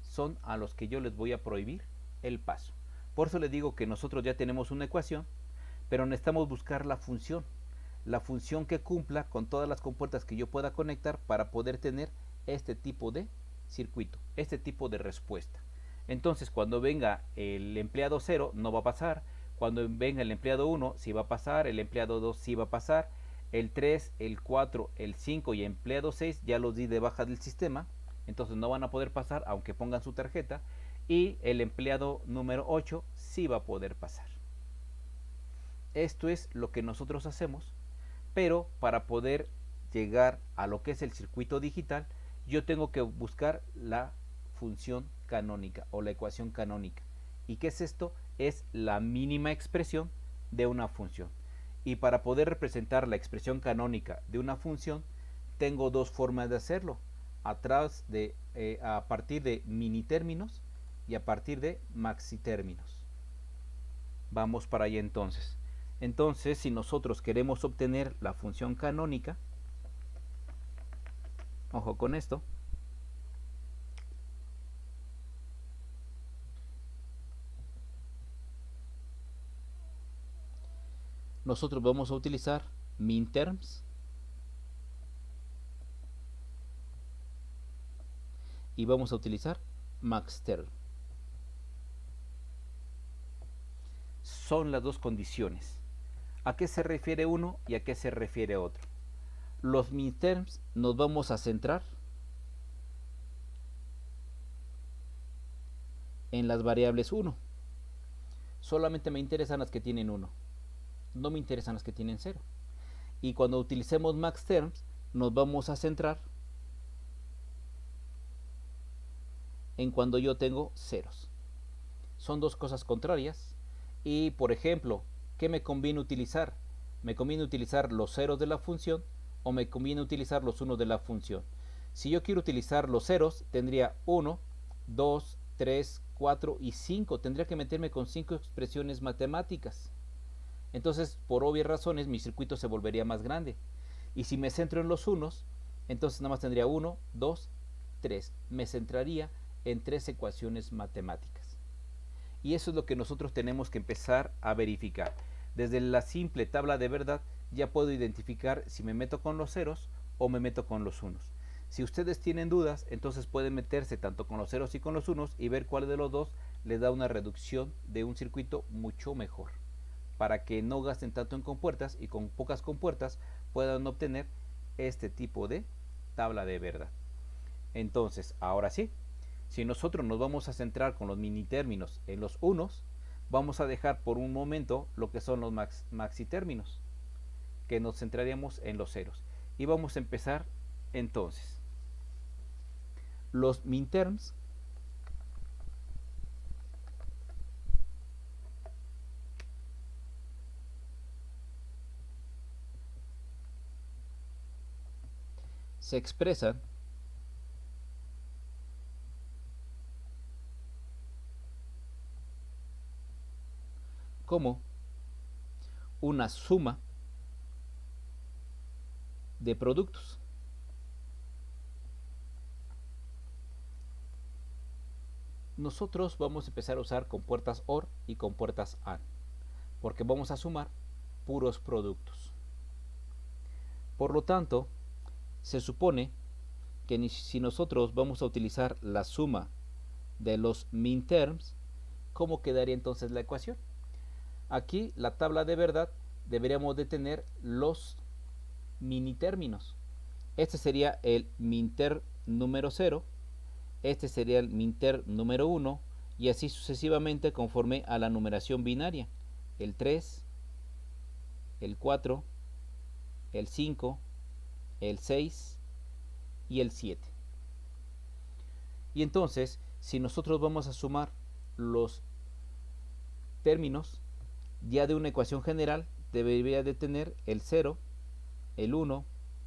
son a los que yo les voy a prohibir el paso. Por eso les digo que nosotros ya tenemos una ecuación, pero necesitamos buscar la función que cumpla con todas las compuertas que yo pueda conectar para poder tener este tipo de circuito, este tipo de respuesta. Entonces cuando venga el empleado 0 no va a pasar, cuando venga el empleado 1 sí va a pasar, el empleado 2 sí va a pasar, el 3, el 4, el 5 y el empleado 6 ya los di de baja del sistema, entonces no van a poder pasar aunque pongan su tarjeta, y el empleado número 8 sí va a poder pasar. Esto es lo que nosotros hacemos, pero para poder llegar a lo que es el circuito digital, yo tengo que buscar la función canónica o la ecuación canónica. ¿Y qué es esto? Es la mínima expresión de una función. Y para poder representar la expresión canónica de una función, tengo dos formas de hacerlo. A partir de mini términos y a partir de maxi términos. Vamos para allá entonces. Entonces, si nosotros queremos obtener la función canónica, ojo con esto, nosotros vamos a utilizar minterms y vamos a utilizar maxterm. Son las dos condiciones. ¿A qué se refiere uno y a qué se refiere otro? Los minterms nos vamos a centrar en las variables 1. Solamente me interesan las que tienen 1. No me interesan las que tienen 0. Y cuando utilicemos maxterms nos vamos a centrar en cuando yo tengo ceros. Son dos cosas contrarias. Y por ejemplo, ¿qué me conviene utilizar? ¿Me conviene utilizar los ceros de la función o me conviene utilizar los unos de la función? Si yo quiero utilizar los ceros, tendría 1, 2, 3, 4 y 5. Tendría que meterme con 5 expresiones matemáticas. Entonces, por obvias razones, mi circuito se volvería más grande. Y si me centro en los unos, entonces nada más tendría 1, 2, 3. Me centraría en 3 ecuaciones matemáticas. Y eso es lo que nosotros tenemos que empezar a verificar. Desde la simple tabla de verdad ya puedo identificar si me meto con los ceros o me meto con los unos. Si ustedes tienen dudas, entonces pueden meterse tanto con los ceros y con los unos y ver cuál de los dos les da una reducción de un circuito mucho mejor, para que no gasten tanto en compuertas y con pocas compuertas puedan obtener este tipo de tabla de verdad. Entonces, ahora sí, si nosotros nos vamos a centrar con los mini términos en los unos, vamos a dejar por un momento lo que son los maxi términos, que nos centraríamos en los ceros. Y vamos a empezar entonces. Los minterms se expresan como una suma de productos. Nosotros vamos a empezar a usar compuertas OR y compuertas AND, porque vamos a sumar puros productos. Por lo tanto, se supone que si nosotros vamos a utilizar la suma de los minterms, ¿cómo quedaría entonces la ecuación? Aquí la tabla de verdad deberíamos de tener los mini términos. Este sería el minterm número 0, este sería el minterm número 1 y así sucesivamente conforme a la numeración binaria. El 3, el 4, el 5, el 6 y el 7. Y entonces, si nosotros vamos a sumar los términos ya de una ecuación general, debería de tener el 0, el 1,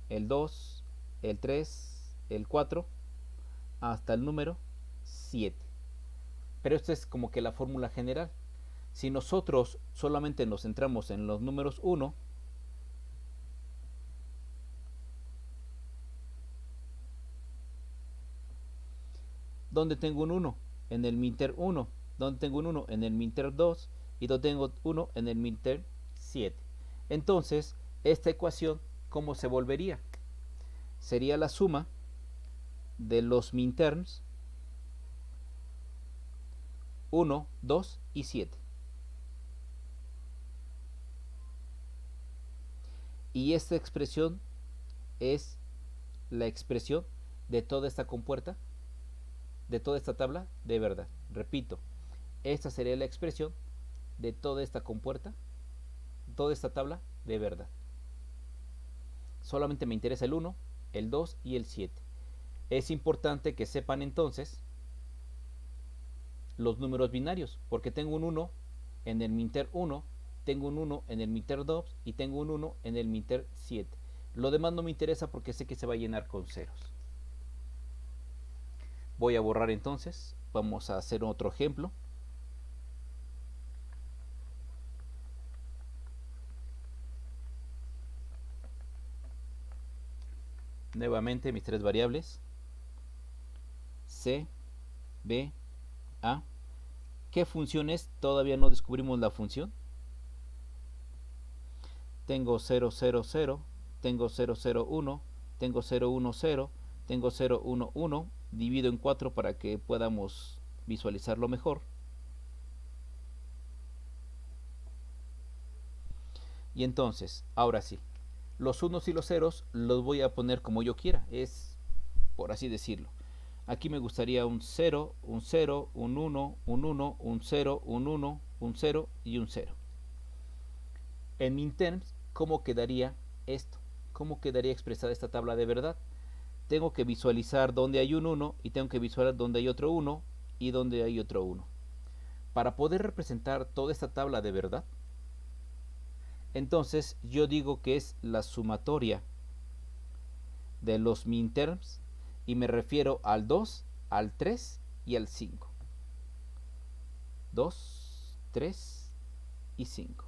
el 2, el 3, el 4, hasta el número 7. Pero esto es como que la fórmula general. Si nosotros solamente nos centramos en los números 1, ¿dónde tengo un 1? En el minterm 1. ¿Dónde tengo un 1? En el minterm 2. Y ¿dónde tengo 1? En el minterm 7. Entonces, esta ecuación, ¿cómo se volvería? Sería la suma de los minterms 1, 2 y 7. Y esta expresión es la expresión de toda esta compuerta, de toda esta tabla de verdad. Repito, esta sería la expresión de toda esta compuerta, toda esta tabla de verdad. Solamente me interesa el 1, el 2 y el 7. Es importante que sepan entonces los números binarios, porque tengo un 1 en el minterm 1, tengo un 1 en el minterm 2 y tengo un 1 en el minterm 7. Lo demás no me interesa porque sé que se va a llenar con ceros. Voy a borrar entonces, vamos a hacer otro ejemplo. Nuevamente mis tres variables, C, B, A. ¿Qué función es? Todavía no descubrimos la función. Tengo 0, 0, 0, tengo 0, 0, 1, tengo 0, 1, 0, tengo 0, 1, 1. Divido en 4 para que podamos visualizarlo mejor. Y entonces, ahora sí, los unos y los ceros los voy a poner como yo quiera, es por así decirlo. Aquí me gustaría un 0, un 0, un 1, un 1, un 0, un 1, un 0 y un 0. En minterms, ¿cómo quedaría esto? ¿Cómo quedaría expresada esta tabla de verdad? Tengo que visualizar dónde hay un 1 y tengo que visualizar dónde hay otro 1 y dónde hay otro 1. Para poder representar toda esta tabla de verdad, entonces yo digo que es la sumatoria de los minterms y me refiero al 2, al 3 y al 5. 2, 3 y 5.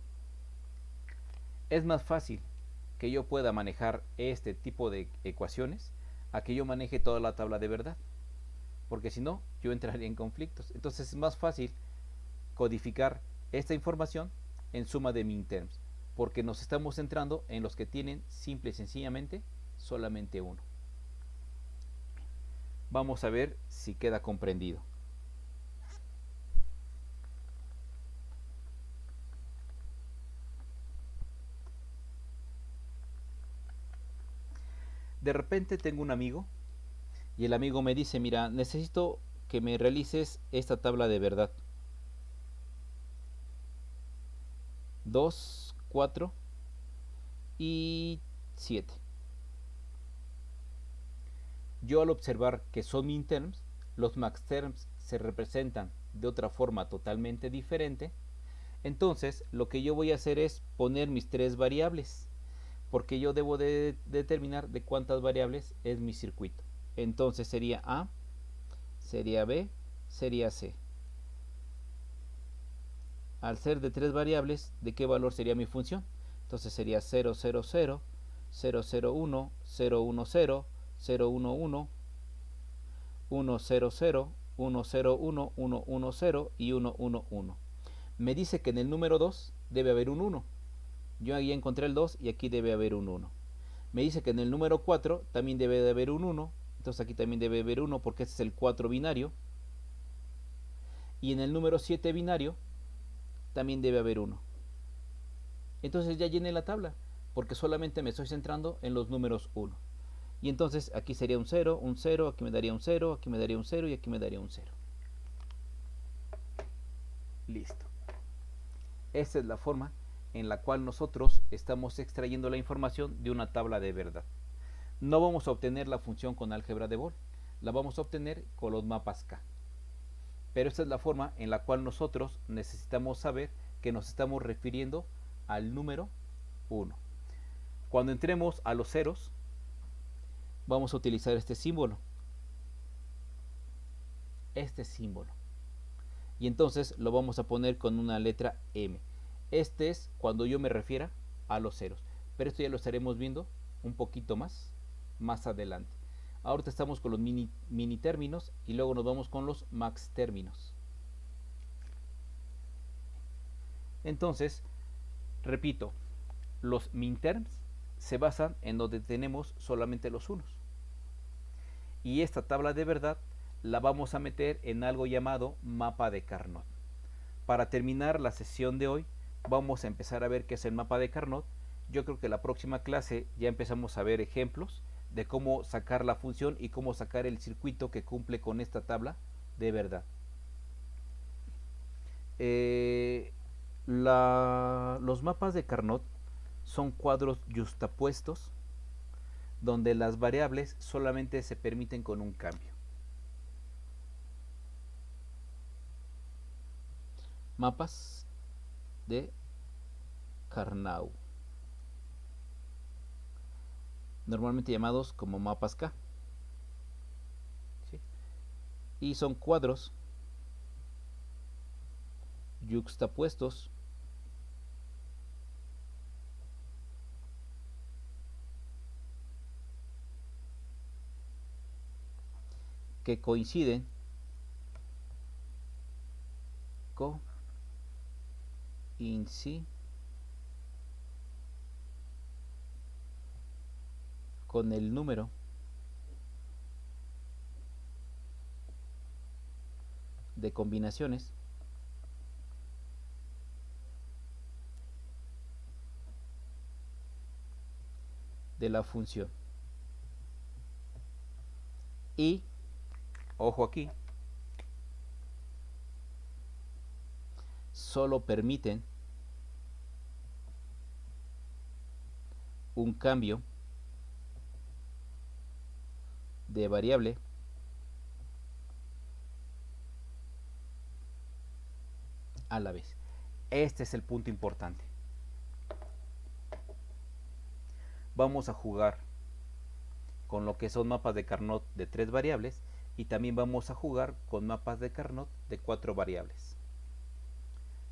Es más fácil que yo pueda manejar este tipo de ecuaciones a que yo maneje toda la tabla de verdad, porque si no, yo entraría en conflictos. Entonces es más fácil codificar esta información en suma de minterms, porque nos estamos centrando en los que tienen simple y sencillamente solamente uno. Vamos a ver si queda comprendido. De repente tengo un amigo y el amigo me dice, mira, necesito que me realices esta tabla de verdad. 2, 4 y 7. Yo al observar que son minterms, los maxterms se representan de otra forma totalmente diferente. Entonces lo que yo voy a hacer es poner mis tres variables, porque yo debo de determinar de cuántas variables es mi circuito. Entonces sería A, sería B, sería C. Al ser de tres variables, ¿de qué valor sería mi función? Entonces sería 0, 0, 0, 0, 0, 1, 0, 1, 0, 0, 1, 1, 1, 0, 0, 1, 0, 1, 1, 1, 0 y 1, 1, 1. Me dice que en el número 2 debe haber un 1. Yo ahí encontré el 2 y aquí debe haber un 1. Me dice que en el número 4 también debe de haber un 1. Entonces aquí también debe haber 1 porque este es el 4 binario. Y en el número 7 binario también debe haber 1. Entonces ya llené la tabla porque solamente me estoy centrando en los números 1. Y entonces aquí sería un 0, aquí me daría un 0, aquí me daría un 0 y aquí me daría un 0. Listo. Esta es la forma en la cual nosotros estamos extrayendo la información de una tabla de verdad. No vamos a obtener la función con álgebra de Boole, la vamos a obtener con los mapas K. Pero esta es la forma en la cual nosotros necesitamos saber que nos estamos refiriendo al número 1. Cuando entremos a los ceros, vamos a utilizar este símbolo. Este símbolo. Y entonces lo vamos a poner con una letra M. Este es cuando yo me refiera a los ceros. Pero esto ya lo estaremos viendo un poquito más adelante. Ahorita estamos con los mini términos y luego nos vamos con los max términos. Entonces, repito, los minterms se basan en donde tenemos solamente los unos. Y esta tabla de verdad la vamos a meter en algo llamado mapa de Carnot. Para terminar la sesión de hoy, vamos a empezar a ver qué es el mapa de Carnot. Yo creo que la próxima clase ya empezamos a ver ejemplos de cómo sacar la función y cómo sacar el circuito que cumple con esta tabla de verdad. Los mapas de Carnot son cuadros yuxtapuestos donde las variables solamente se permiten con un cambio. Mapas de Carnot, normalmente llamados como mapas K. ¿Sí? Y son cuadros yuxtapuestos que coinciden con el número de combinaciones de la función. Y, ojo aquí, solo permiten un cambio de variable a la vez. Este es el punto importante. Vamos a jugar con lo que son mapas de Carnot de 3 variables y también vamos a jugar con mapas de Carnot de 4 variables.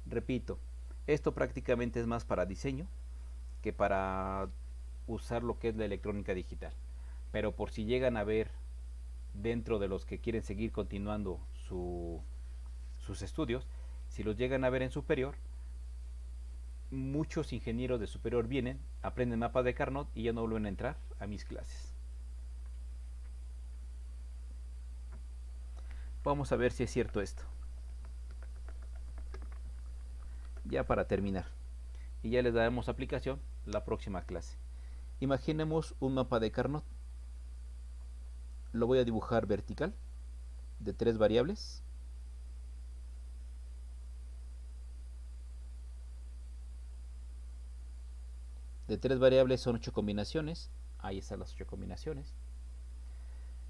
Repito, esto prácticamente es más para diseño que para usar lo que es la electrónica digital. Pero por si llegan a ver dentro de los que quieren seguir continuando sus estudios, si los llegan a ver en superior, muchos ingenieros de superior vienen, aprenden mapas de Carnot y ya no vuelven a entrar a mis clases. Vamos a ver si es cierto esto. Ya para terminar. Y ya les daremos aplicación la próxima clase. Imaginemos un mapa de Carnot. Lo voy a dibujar vertical de 3 variables. De 3 variables son 8 combinaciones. Ahí están las 8 combinaciones.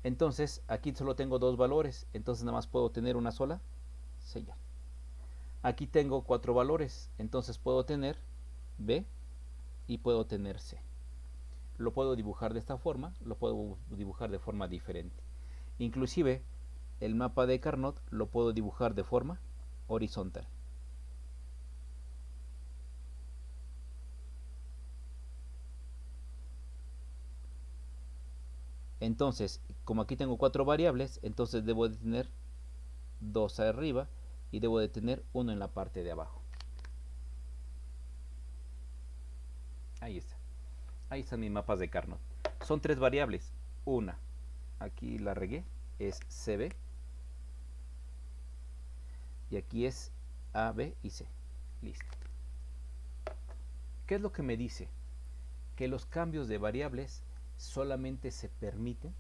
Entonces aquí solo tengo 2 valores. Entonces nada más puedo tener una sola señal. Aquí tengo 4 valores. Entonces puedo tener B y puedo tener C. Lo puedo dibujar de esta forma, lo puedo dibujar de forma diferente. Inclusive el mapa de Carnot lo puedo dibujar de forma horizontal. Entonces, como aquí tengo 4 variables, entonces debo de tener 2 arriba y debo de tener 1 en la parte de abajo. Ahí está. Ahí están mis mapas de Carnot. Son 3 variables. Una, aquí la regué, es CB. Y aquí es A, B y C. Listo. ¿Qué es lo que me dice? Que los cambios de variables solamente se permiten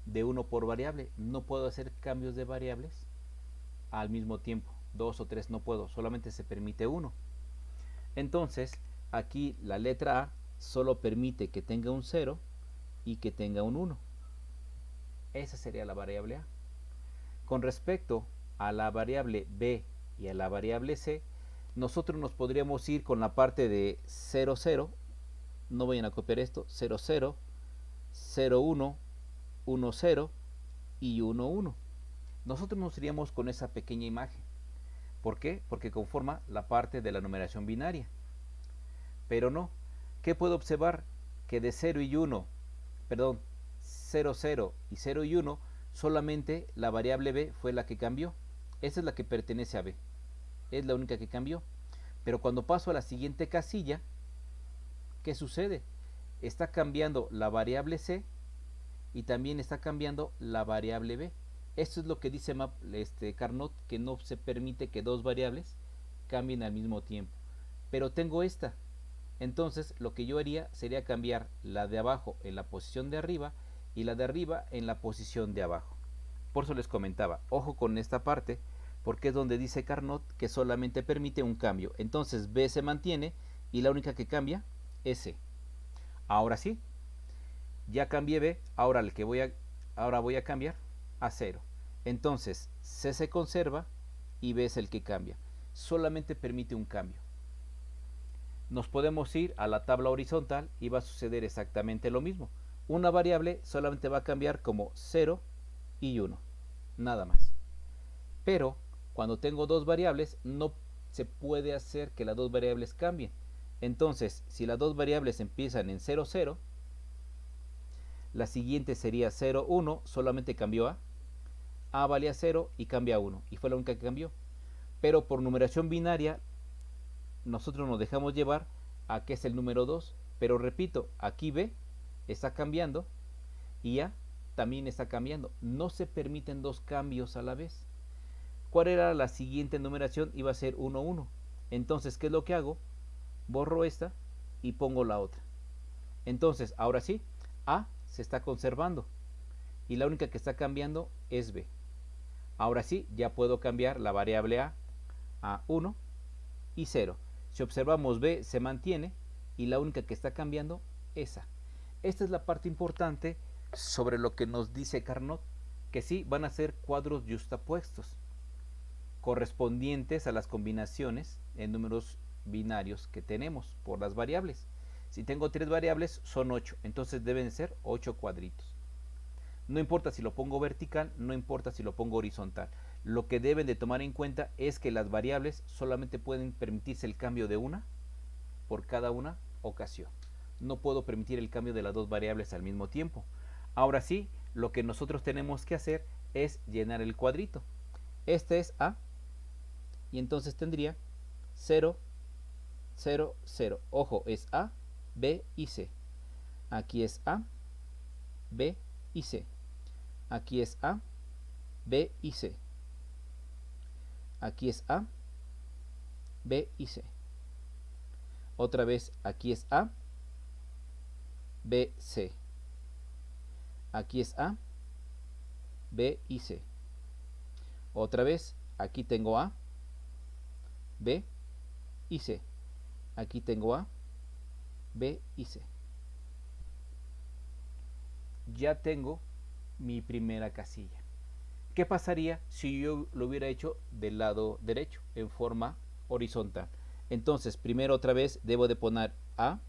de 1 por variable. No puedo hacer cambios de variables al mismo tiempo. 2 o 3 no puedo, solamente se permite 1. Entonces, aquí la letra A solo permite que tenga un 0 y que tenga un 1. Esa sería la variable A. Con respecto a la variable B y a la variable C, nosotros nos podríamos ir con la parte de 0, 0. No vayan a copiar esto. 0, 0, 0, 1, 1, 0 y 1, 1. Nosotros nos iríamos con esa pequeña imagen. ¿Por qué? Porque conforma la parte de la numeración binaria. Pero no. ¿Qué puedo observar? Que de 0 y 1, perdón, 0, 0 y 0 y 1, solamente la variable B fue la que cambió. Esa es la que pertenece a B. Es la única que cambió. Pero cuando paso a la siguiente casilla, ¿qué sucede? Está cambiando la variable C y también está cambiando la variable B. Esto es lo que dice Carnot, que no se permite que 2 variables cambien al mismo tiempo. Pero tengo esta. Entonces lo que yo haría sería cambiar la de abajo en la posición de arriba y la de arriba en la posición de abajo. Por eso les comentaba, ojo con esta parte, porque es donde dice Carnot que solamente permite un cambio. Entonces B se mantiene y la única que cambia es C. Ahora sí, ya cambié B, ahora voy a cambiar a 0. Entonces C se conserva y B es el que cambia. Solamente permite un cambio. Nos podemos ir a la tabla horizontal y va a suceder exactamente lo mismo. Una variable solamente va a cambiar como 0 y 1, nada más. Pero cuando tengo 2 variables no se puede hacer que las 2 variables cambien. Entonces, si las 2 variables empiezan en 0, 0, la siguiente sería 0, 1, solamente cambió A valía 0 y cambia a 1, y fue la única que cambió. Pero por numeración binaria, nosotros nos dejamos llevar a que es el número 2, pero repito, aquí B está cambiando y A también está cambiando. No se permiten 2 cambios a la vez. ¿Cuál era la siguiente numeración? Iba a ser 1, 1. Entonces, ¿qué es lo que hago? Borro esta y pongo la otra. Entonces, ahora sí, A se está conservando y la única que está cambiando es B. Ahora sí, ya puedo cambiar la variable a 1 y 0. Si observamos, B se mantiene y la única que está cambiando es A. Esta es la parte importante sobre lo que nos dice Carnot, que sí van a ser cuadros yuxtapuestos correspondientes a las combinaciones en números binarios que tenemos por las variables. Si tengo 3 variables son 8, entonces deben ser 8 cuadritos. No importa si lo pongo vertical, no importa si lo pongo horizontal. Lo que deben de tomar en cuenta es que las variables solamente pueden permitirse el cambio de una por cada una ocasión. No puedo permitir el cambio de las dos variables al mismo tiempo. Ahora sí, lo que nosotros tenemos que hacer es llenar el cuadrito. Este es A y entonces tendría 0, 0, 0. Ojo, es A, B y C. Aquí es A, B y C. Aquí es A, B y C. Aquí es A, B y C. Otra vez, aquí es A, B, C. Aquí es A, B y C. Otra vez, aquí tengo A, B y C. Aquí tengo A, B y C. Ya tengo mi primera casilla. ¿Qué pasaría si yo lo hubiera hecho del lado derecho, en forma horizontal? Entonces, primero otra vez debo de poner A,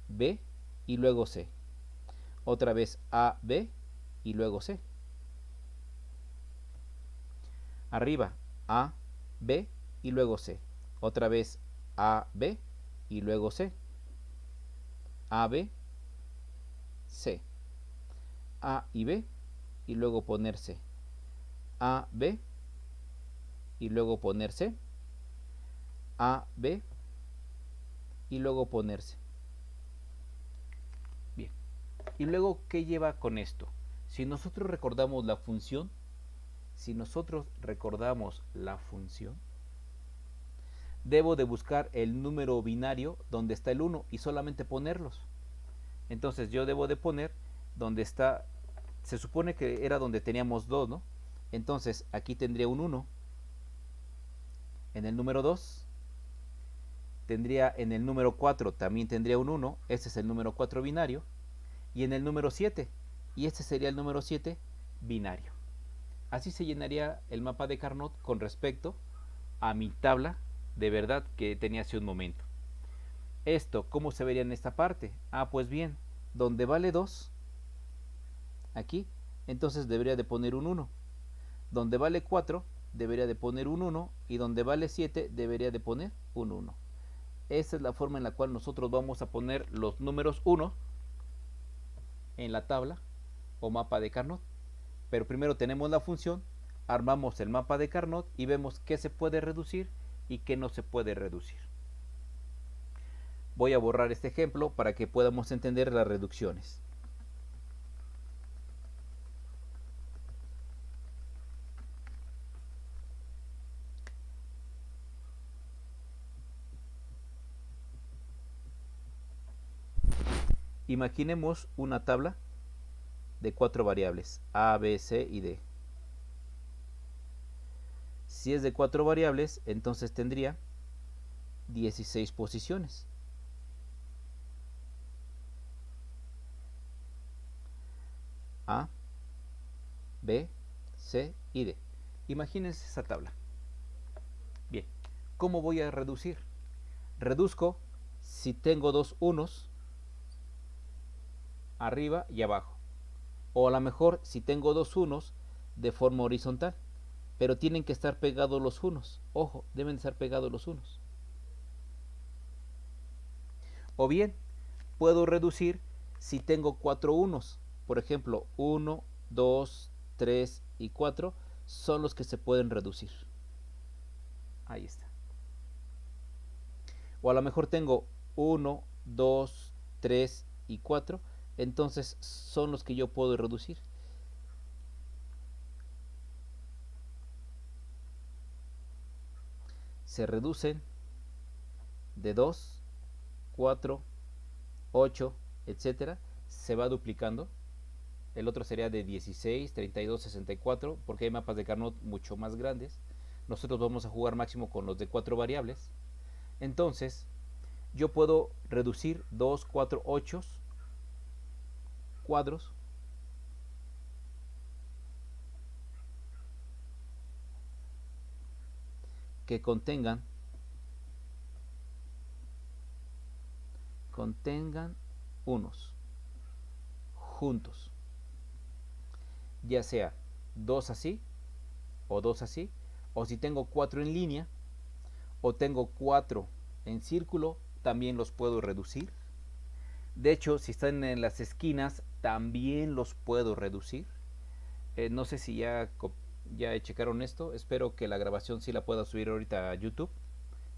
B y luego C. Otra vez A, B y luego C. Arriba, A, B y luego C. Otra vez A, B y luego C. A, B, C. A y B y luego poner C. A, B y luego poner C. A, B y luego ponerse. Bien. ¿Y luego qué lleva con esto? Si nosotros recordamos la función, debo de buscar el número binario donde está el 1 y solamente ponerlos. Entonces yo debo de poner donde está, se supone que era donde teníamos 2, ¿no? Entonces aquí tendría un 1. En el número 2 tendría, en el número 4 también tendría un 1, este es el número 4 binario, y en el número 7, y este sería el número 7 binario. Así se llenaría el mapa de Carnot con respecto a mi tabla de verdad que tenía hace un momento. Esto, ¿cómo se vería en esta parte? Ah, pues bien, donde vale 2, aquí, entonces debería de poner un 1. Donde vale 4, debería de poner un 1, y donde vale 7, debería de poner un 1. Esa es la forma en la cual nosotros vamos a poner los números 1 en la tabla o mapa de Carnot. Pero primero tenemos la función, armamos el mapa de Carnot y vemos qué se puede reducir y qué no se puede reducir. Voy a borrar este ejemplo para que podamos entender las reducciones. Imaginemos una tabla de 4 variables, A, B, C y D. Si es de 4 variables, entonces tendría 16 posiciones. A, B, C y D. Imagínense esa tabla. Bien, ¿cómo voy a reducir? Reduzco si tengo dos unos arriba y abajo. O a lo mejor si tengo dos unos de forma horizontal. Pero tienen que estar pegados los unos. Ojo, deben estar pegados los unos. O bien, puedo reducir si tengo 4 unos. Por ejemplo, 1, 2, 3 y 4 son los que se pueden reducir. Ahí está. O a lo mejor tengo 1, 2, 3 y 4. Entonces son los que yo puedo reducir. Se reducen de 2, 4, 8, etcétera. Se va duplicando. El otro sería de 16, 32, 64, porque hay mapas de Carnot mucho más grandes. Nosotros vamos a jugar máximo con los de 4 variables. Entonces, yo puedo reducir 2, 4, 8 cuadros que contengan unos juntos. ya sea 2 así o 2 así, o si tengo 4 en línea o tengo 4 en círculo, también los puedo reducir. De hecho, si están en las esquinas, también los puedo reducir. No sé si ya checaron esto. Espero que la grabación sí la pueda subir ahorita a YouTube.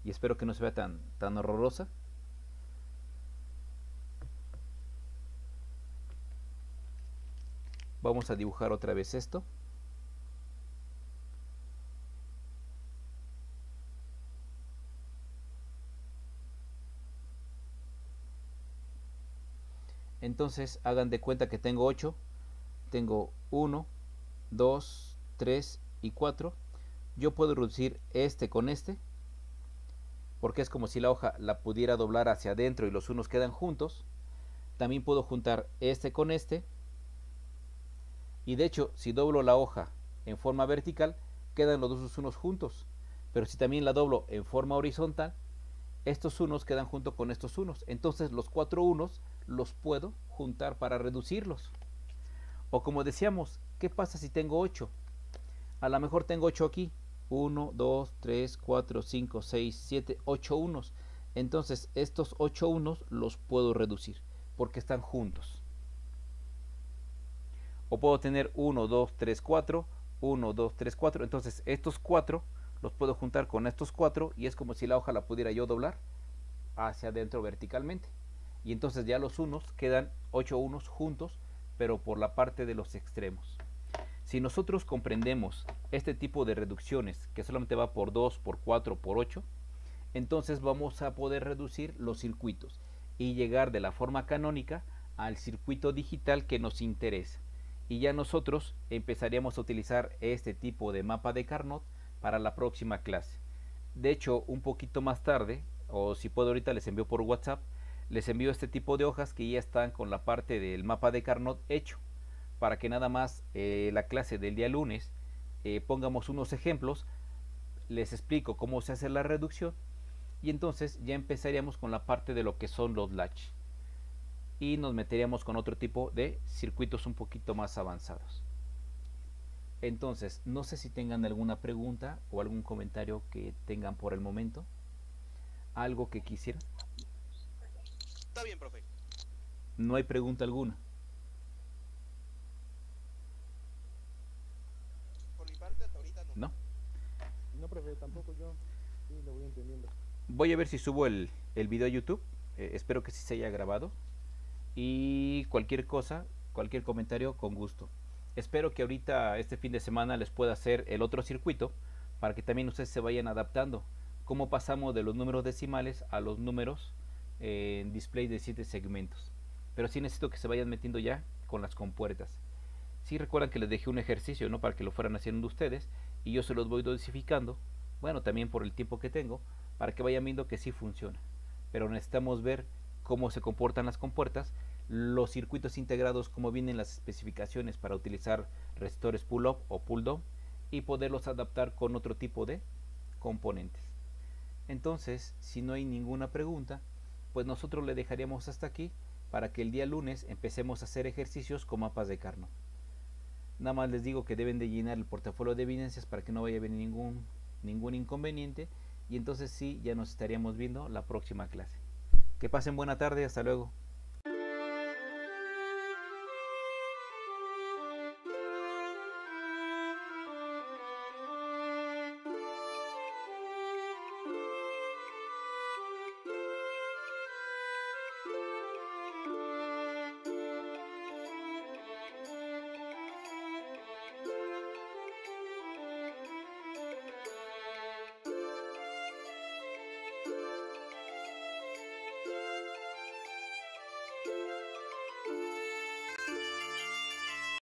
Y espero que no se vea tan horrorosa. Vamos a dibujar otra vez esto. Entonces hagan de cuenta que tengo 8. Tengo 1, 2, 3 y 4. Yo puedo reducir este con este, porque es como si la hoja la pudiera doblar hacia adentro y los unos quedan juntos. También puedo juntar este con este. Y de hecho, si doblo la hoja en forma vertical, quedan los dos unos juntos. Pero si también la doblo en forma horizontal, estos unos quedan junto con estos unos. Entonces los 4 unos los puedo juntar para reducirlos. O como decíamos, ¿qué pasa si tengo 8? A lo mejor tengo 8 aquí. 1, 2, 3, 4, 5, 6, 7, 8 unos. Entonces estos 8 unos los puedo reducir porque están juntos. O puedo tener 1, 2, 3, 4, 1, 2, 3, 4. Entonces estos 4 los puedo juntar con estos 4 y es como si la hoja la pudiera yo doblar hacia adentro verticalmente. Y entonces ya los unos quedan 8 unos juntos, pero por la parte de los extremos. Si nosotros comprendemos este tipo de reducciones, que solamente va por 2, por 4, por 8, entonces vamos a poder reducir los circuitos y llegar de la forma canónica al circuito digital que nos interesa. Y ya nosotros empezaríamos a utilizar este tipo de mapa de Carnot para la próxima clase. De hecho, un poquito más tarde, o si puedo ahorita les envío por WhatsApp, les envío este tipo de hojas que ya están con la parte del mapa de Carnot hecho, para que nada más la clase del día lunes pongamos unos ejemplos, les explico cómo se hace la reducción y entonces ya empezaríamos con la parte de lo que son los latch y nos meteríamos con otro tipo de circuitos un poquito más avanzados. Entonces, no sé si tengan alguna pregunta o algún comentario que tengan por el momento, algo que quisieran. Está bien, profe. No hay pregunta alguna. Por mi parte, hasta ahorita no. ¿No? No, profe, tampoco yo. Sí, lo voy entendiendo. Voy a ver si subo el video a YouTube. Espero que sí se haya grabado. Y cualquier cosa, cualquier comentario, con gusto. Espero que ahorita, este fin de semana, les pueda hacer el otro circuito para que también ustedes se vayan adaptando. Cómo pasamos de los números decimales a los números en display de 7 segmentos. Pero sí necesito que se vayan metiendo ya con las compuertas. Sí recuerdan que les dejé un ejercicio, ¿no? Para que lo fueran haciendo ustedes y yo se los voy dosificando. Bueno, también por el tiempo que tengo, para que vayan viendo que sí funciona. Pero necesitamos ver cómo se comportan las compuertas, los circuitos integrados, cómo vienen las especificaciones para utilizar resistores pull-up o pull-down y poderlos adaptar con otro tipo de componentes. Entonces, si no hay ninguna pregunta, pues nosotros le dejaríamos hasta aquí para que el día lunes empecemos a hacer ejercicios con mapas de Carnot. Nada más les digo que deben de llenar el portafolio de evidencias para que no vaya a haber ningún inconveniente y entonces sí, ya nos estaríamos viendo la próxima clase. Que pasen buena tarde, hasta luego.